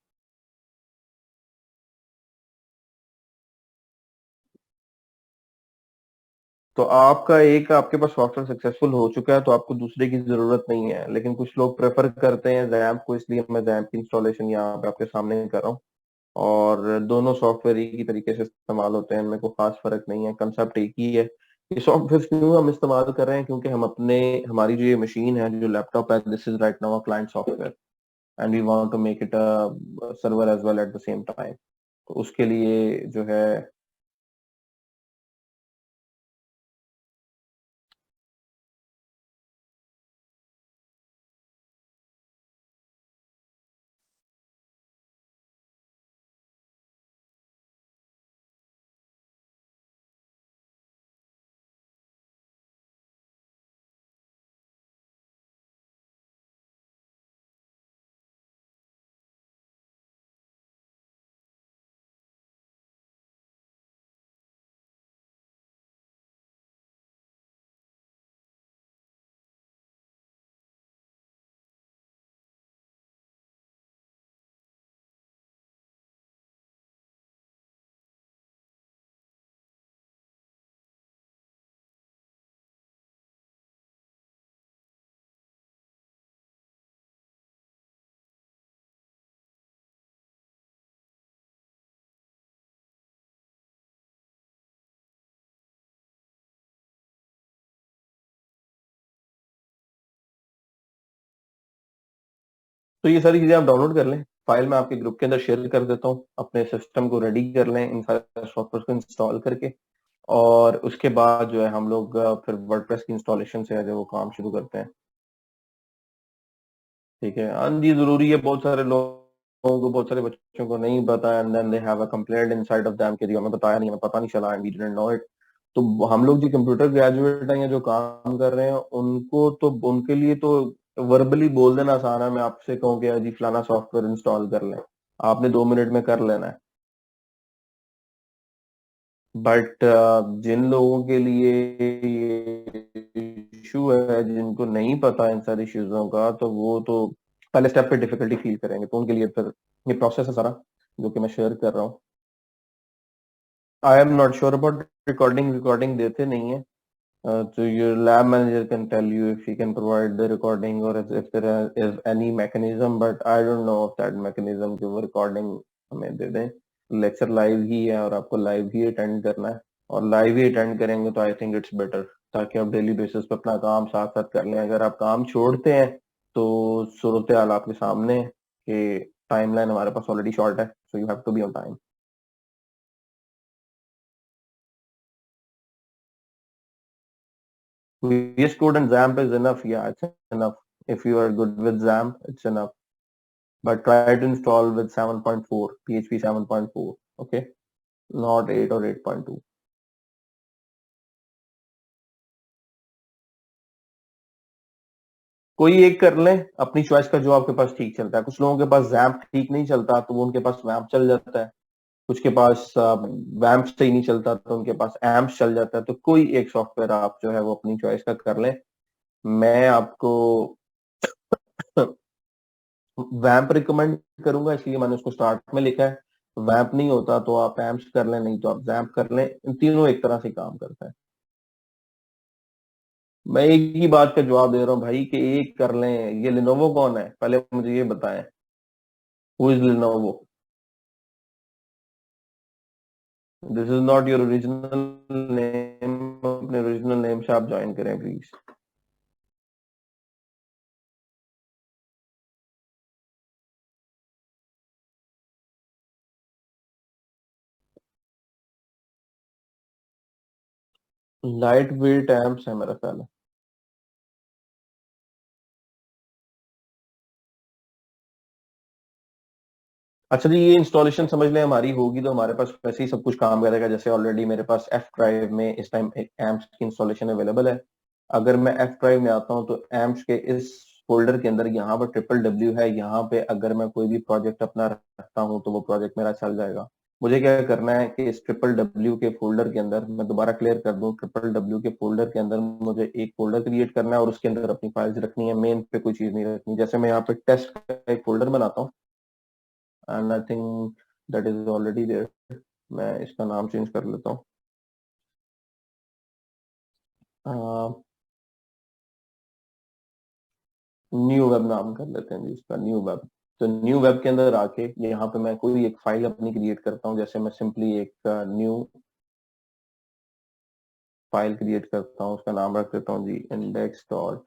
तो आपका एक आपके पास सॉफ्टवेयर सक्सेसफुल हो चुका है तो आपको दूसरे की जरूरत नहीं है, लेकिन कुछ लोग प्रेफर करते हैं जैम्प को, इसलिए मैं जैम्प की इंस्टॉलेशन यहाँ पे आपके सामने कर रहा हूँ। और दोनों सॉफ्टवेयर एक ही तरीके से इस्तेमाल होते हैं, इनमें कोई खास फर्क नहीं है, कंसेप्ट एक ही है। ये सॉफ्टवेयर क्यों हम इस्तेमाल कर रहे हैं, क्योंकि हम अपने हमारी जो ये मशीन है जो लैपटॉप है, this is right now a client software and we want to make it a server as well at the same time. तो उसके लिए जो है तो ये सारी चीजें आप डाउनलोड कर लें, फाइल मैं आपके ग्रुप के अंदर शेयर कर देता हूँ, अपने सिस्टम को रेडी कर लें इन सारे सॉफ्टवेयर को इंस्टॉल करके, और उसके बाद जो है हम लोग फिर वर्डप्रेस की इंस्टॉलेशन से जो वो काम शुरू करते हैं। ठीक है, हाँ जी, जरूरी है। बहुत सारे लोगों को, बहुत सारे बच्चों को नहीं पता, and then they have a complaint inside of them कि जी हमें बताया नहीं, हमें पता नहीं चला, and we didn't know it. तो हम लोग जो कंप्यूटर ग्रेजुएट हैं या जो काम कर रहे हैं, उनको तो, उनके लिए तो वर्बली बोल देना आसान है। मैं आपसे कहूँ कि जी फलाना सॉफ्टवेयर इंस्टॉल कर लें, आपने 2 मिनट में कर लेना है। बट जिन लोगों के लिए इशू है, जिनको नहीं पता इन सारी चीजों का, तो वो तो पहले स्टेप पे डिफिकल्टी फील करेंगे। तो उनके लिए फिर ये प्रोसेस है सारा जो कि मैं शेयर कर रहा हूँ। I am not sure about recording, recording देते नहीं है। तो your lab manager can tell you if he can provide the recording और if there is any mechanism, but I don't know of that mechanism कि वो recording हमें दे दें। Lecture live ही है और आपको लाइव ही अटेंड करना है, और लाइव ही अटेंड करेंगे तो आई थिंक इट्स बेटर, ताकि आप डेली बेसिस पे अपना काम साथ साथ कर लें। अगर आप काम छोड़ते हैं तो सूरत हाल आपके सामने है कि टाइमलाइन हमारे पास ऑलरेडी शॉर्ट है, so you have to be on time. VS Code and XAMPP is enough. Yeah, it's enough. If you are good with XAMPP, it's enough. But try to install with 7.4, PHP 7.4. Okay, not 8 or 8.2. कोई एक कर लें अपनी choice का, जो आपके पास ठीक चलता है। कुछ लोगों के पास जैम्प ठीक नहीं चलता, तो वो उनके पास वैम्प चल जाता है। कुछ के पास वैम्प से ही नहीं चलता, तो उनके पास एम्प चल जाता है। तो कोई एक सॉफ्टवेयर आप जो है वो अपनी चॉइस का कर लें। मैं आपको वैम्प रिकमेंड करूंगा, इसलिए मैंने उसको स्टार्ट में लिखा है। वैम्प नहीं होता तो आप एम्प्स कर लें, नहीं तो आप जैम्प कर लें। इन तीनों एक तरह से काम करता है। मैं एक ही बात का जवाब दे रहा हूँ भाई कि एक कर लें। ये लिनोवो कौन है, पहले मुझे ये बताएं। Who is Lenovo? This is not your original name. अपने ओरिजिनल नेम से आप ज्वाइन करें प्लीज। लाइट वेट एम्प्स है मेरा ख्याल है। अच्छा जी, ये इंस्टॉलेशन समझ लें हमारी होगी तो हमारे पास वैसे ही सब कुछ काम करेगा। जैसे ऑलरेडी मेरे पास एफ ड्राइव में इस टाइम एक एम्प्स की इंस्टॉलेशन अवेलेबल है। अगर मैं एफ ड्राइव में आता हूँ तो एम्प्स के इस फोल्डर के अंदर यहाँ पर ट्रिपल डब्ल्यू है। यहाँ पे अगर मैं कोई भी प्रोजेक्ट अपना रखता हूँ तो वो प्रोजेक्ट मेरा चल जाएगा। मुझे क्या करना है कि इस ट्रिपल डब्ल्यू के फोल्डर के अंदर, मैं दोबारा क्लियर कर दूं, ट्रिपल डब्ल्यू के फोल्डर के अंदर मुझे एक फोल्डर क्रिएट करना है और उसके अंदर अपनी फाइल्स रखनी है। मेन पे कोई चीज नहीं रखनी। जैसे मैं यहाँ पे टेस्ट का एक फोल्डर बनाता हूँ, and I think that is already there. मैं इसका नाम चेंज कर लेता हूँ, न्यू वेब नाम कर लेते हैं जी इसका, न्यू वेब। तो न्यू वेब के अंदर आके यहाँ पे मैं कोई एक फाइल अपनी क्रिएट करता हूँ। जैसे मैं सिंपली एक न्यू फाइल क्रिएट करता हूँ, उसका नाम रख देता हूँ जी index.html।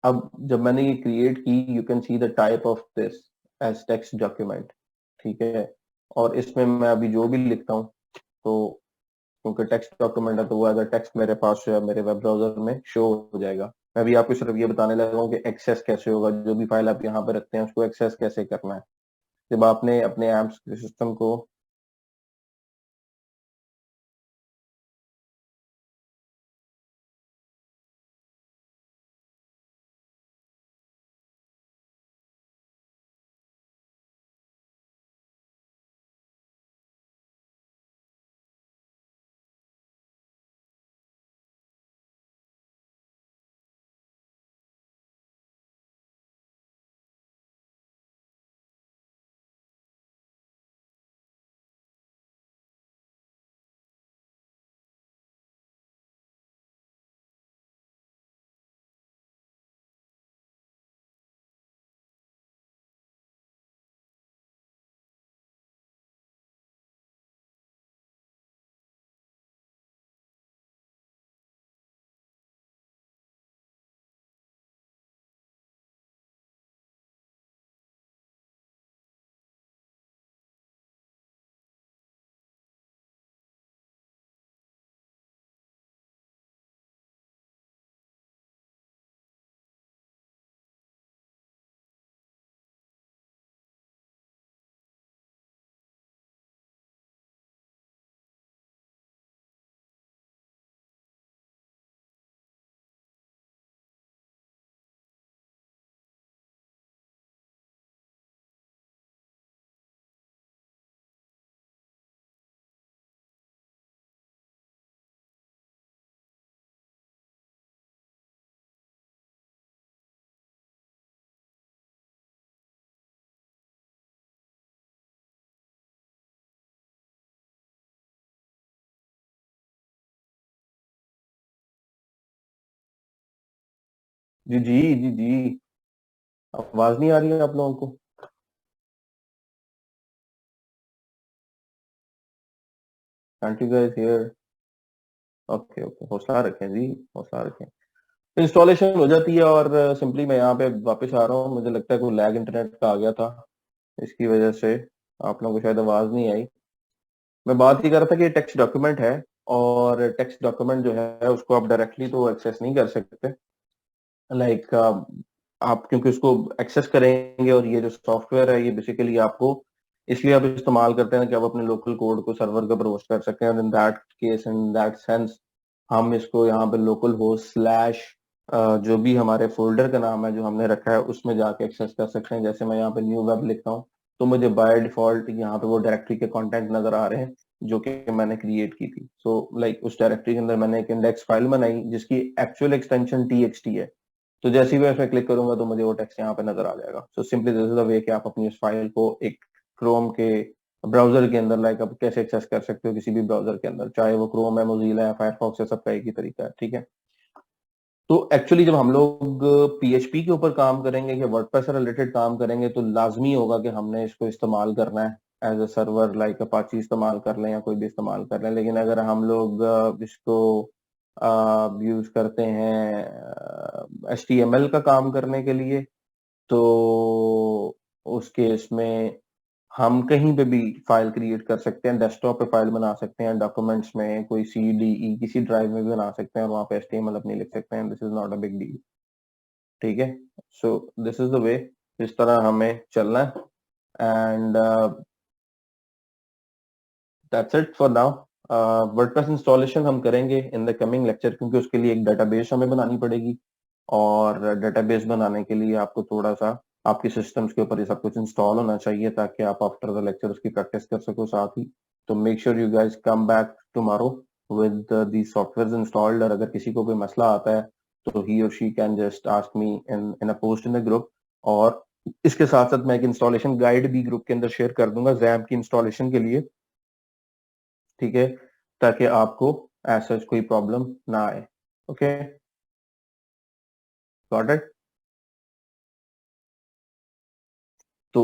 अब जब मैंने ये क्रिएट की, you can see the type of this as text document. ठीक है, और इसमें मैं अभी जो भी लिखता हूँ, तो क्योंकि टेक्स्ट डॉक्यूमेंट है तो वो एज अ टेक्स्ट मेरे पास जो है मेरे वेब ब्राउजर में शो हो जाएगा। मैं भी आपको सिर्फ ये बताने लगा हूँ कि एक्सेस कैसे होगा। जो भी फाइल आप यहाँ पे रखते हैं उसको एक्सेस कैसे करना है। जब आपने अपने एप्स सिस्टम को जी जी जी जी, आवाज नहीं आ रही है आप लोगों को? Cantt you guys here? Okay okay, हौसला रखें जी, हौसला रखें। इंस्टॉलेशन हो जाती है और सिंपली मैं यहाँ पे वापस आ रहा हूँ। मुझे लगता है कोई लैग इंटरनेट का आ गया था, इसकी वजह से आप लोगों को शायद आवाज नहीं आई। मैं बात ही कर रहा था कि टेक्स्ट डॉक्यूमेंट है, और टेक्स्ट डॉक्यूमेंट जो है उसको आप डायरेक्टली तो एक्सेस नहीं कर सकते। लाइक आप क्योंकि उसको एक्सेस करेंगे, और ये जो सॉफ्टवेयर है ये बेसिकली आपको इसलिए आप इस्तेमाल करते हैं कि आप अपने लोकल कोड को सर्वर पर होस्ट कर सकें। और in that case, in that sense, हम इसको यहाँ पे लोकल होस्ट स्लैश जो भी हमारे फोल्डर का नाम है जो हमने रखा है उसमें जाके एक्सेस कर सकते हैं। जैसे मैं यहाँ पे न्यू वेब लिखता हूँ तो मुझे बाय डिफॉल्ट यहाँ पे वो डायरेक्टरी के कंटेंट नजर आ रहे हैं जो कि मैंने क्रिएट की थी। सो लाइक उस डायरेक्टरी के अंदर मैंने एक इंडेक्स फाइल बनाई जिसकी एक्चुअल एक्सटेंशन txt है। तो जैसे ही मैं इसमें क्लिक करूंगा तो मुझे वो टेक्स्ट यहाँ पे नजर आ जाएगा। So simply this is the way कि आप अपनी इस फाइल को एक क्रोम के ब्राउजर के अंदर लाइक आप कैसे एक्सेस कर सकते हो किसी भी ब्राउजर के अंदर, चाहे वो क्रोम है, मोजिला है, फायरफॉक्स है, सबका एक ही तरीका है, ठीक है। तो एक्चुअली जब हम लोग पीएचपी के ऊपर काम करेंगे या वर्डप्रेस से रिलेटेड काम करेंगे तो लाजमी होगा कि हमने इसको इस्तेमाल करना है as a server, like Apache इस्तेमाल कर लें या कोई भी इस्तेमाल कर लें। लेकिन अगर हम लोग इसको यूज करते हैं HTML का काम करने के लिए, तो उस केस में हम कहीं पे भी फाइल क्रिएट कर सकते हैं, डेस्कटॉप पे फाइल बना सकते हैं, डॉक्यूमेंट्स में कोई CDE किसी ड्राइव में भी बना सकते हैं और वहां पे HTML अपनी लिख सकते हैं। This is not a big deal, ठीक है। So this is the way, इस तरह हमें चलना है। And that's it for now. WordPress installation हम करेंगे इन द कमिंग लेक्चर, क्योंकि उसके लिए एक डेटाबेस हमें बनानी पड़ेगी, और डेटाबेस बनाने के लिए आपको थोड़ा सा आपके सिस्टम्स के ऊपर ये सब कुछ इंस्टॉल होना चाहिए ताकि आप आफ्टर द लेक्चर उसकी प्रैक्टिस कर सको साथ ही। तो make sure you guys come back tomorrow with the software installed, और अगर किसी को कोई मसला आता है तो ही और she can just ask me in a post in the group. और इसके साथ साथ मैं एक इंस्टॉलेशन गाइड भी ग्रुप के अंदर शेयर कर दूंगा जैम की इंस्टॉलेशन के लिए, ठीक है, ताकि आपको ऐसा कोई प्रॉब्लम ना आए। Okay, got it. तो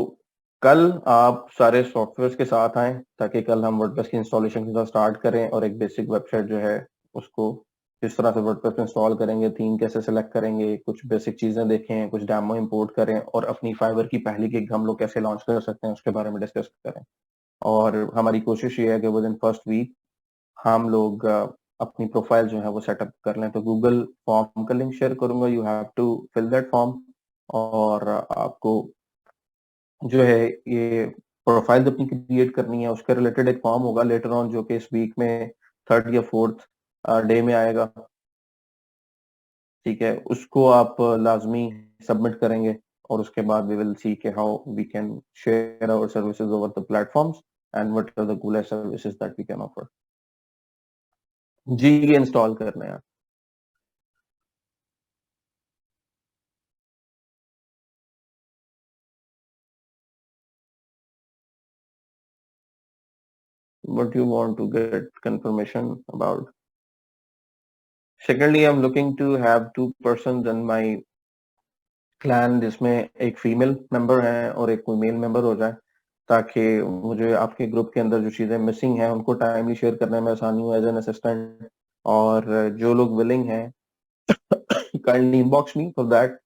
कल आप सारे सॉफ्टवेयर के साथ आएं ताकि कल हम वर्डप्रेस की इंस्टॉलेशन के साथ स्टार्ट करें, और एक बेसिक वेबसाइट जो है उसको किस तरह से वर्डप्रेस में इंस्टॉल करेंगे, थीम कैसे सेलेक्ट करेंगे, कुछ बेसिक चीजें देखें, कुछ डेमो इंपोर्ट करें, और अपनी फाइवर की पहली गिग हम लोग कैसे लॉन्च कर सकते हैं उसके बारे में डिस्कस करें। और हमारी कोशिश ये है कि विद इन फर्स्ट वीक हम लोग अपनी प्रोफाइल जो है वो सेटअप कर लें। तो गूगल फॉर्म का लिंक शेयर करूंगा, you have to fill that form, और आपको जो है ये प्रोफाइल अपनी क्रिएट करनी है, उसके रिलेटेड एक फॉर्म होगा लेटर ऑन जो कि इस वीक में थर्ड या फोर्थ डे में आएगा, ठीक है। उसको आप लाजमी सबमिट करेंगे, और उसके बाद वी विल सी के how we can share our services over the platforms and what are the coolest services that we can offer. जी, ये इंस्टॉल करना है। What you want to get confirmation about? Secondly, I'm looking to have two persons in my clan जिसमें एक female member है और एक कोई मेल मेंबर हो जाए, ताकि मुझे आपके ग्रुप के अंदर जो चीजें मिसिंग हैं उनको टाइमली शेयर करने में आसानी हो एज एन असिस्टेंट। और जो लोग विलिंग हैं kindly inbox me for that,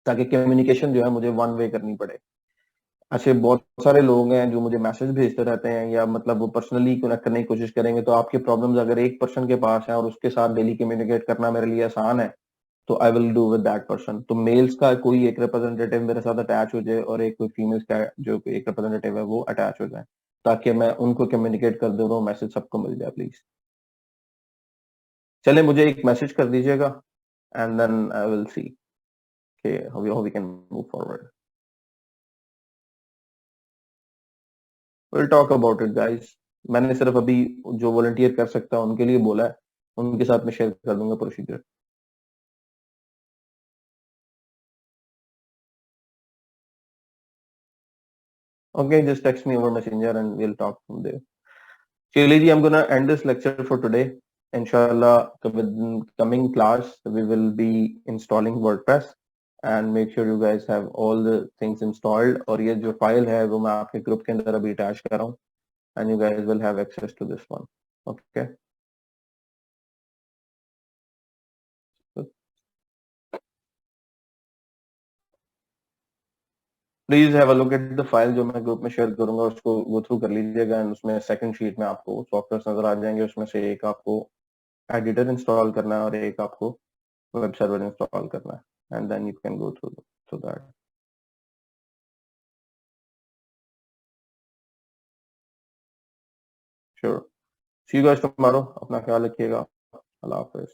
ताकि कम्युनिकेशन जो है मुझे वन वे करनी पड़े। ऐसे बहुत सारे लोग हैं जो मुझे मैसेज भेजते रहते हैं, या मतलब वो पर्सनली कनेक्ट करने की कोशिश करेंगे। तो आपके प्रॉब्लम्स अगर एक पर्सन के पास है और उसके साथ डेली कम्युनिकेट करना मेरे लिए आसान है, तो I will do with that person. तो मेल्स का कोई एक रिप्रेजेंटेटिव मेरे साथ अटैच हो जाए, और एक कोई फीमेल्स का जो एक रिप्रेजेंटेटिव है वो अटैच हो जाए, ताकि मैं उनको कम्युनिकेट कर दे रहा हूँ, मैसेज सबको मिल जाए प्लीज। चले, मुझे एक मैसेज कर दीजिएगा, and then I will see कि how we can move forward. Will talk about it guys. मैंने सिर्फ अभी जो वॉलंटियर कर सकता है उनके लिए बोला है, उनके साथ में शेयर कर दूंगा procedure. Okay, just text me over messenger and we'll talk from there. चलिए जी, I'm gonna end this lecture for today. inshallah, with coming class, we will be installing WordPress and make sure you guys have all the things installed. और ये जो file है वो मैं आपके group के अंदर अभी attach कर रहा हूँ and you guys will have access to this one. Okay. Please have a look at the file जो मैं ग्रुप में शेयर करूंगा, उसको गो थ्रू कर लीजिएगा एंड उसमें सेकंड शीट में आपको सॉफ्टवेयर नजर आ जाएंगे। उसमें से एक आपको एडिटर इंस्टॉल करना है और एक आपको वेब सर्वर इंस्टॉल करना है and then you can go through that. Sure. See you guys tomorrow. अपना ख्याल रखिएगा। अल्लाह हाफिज।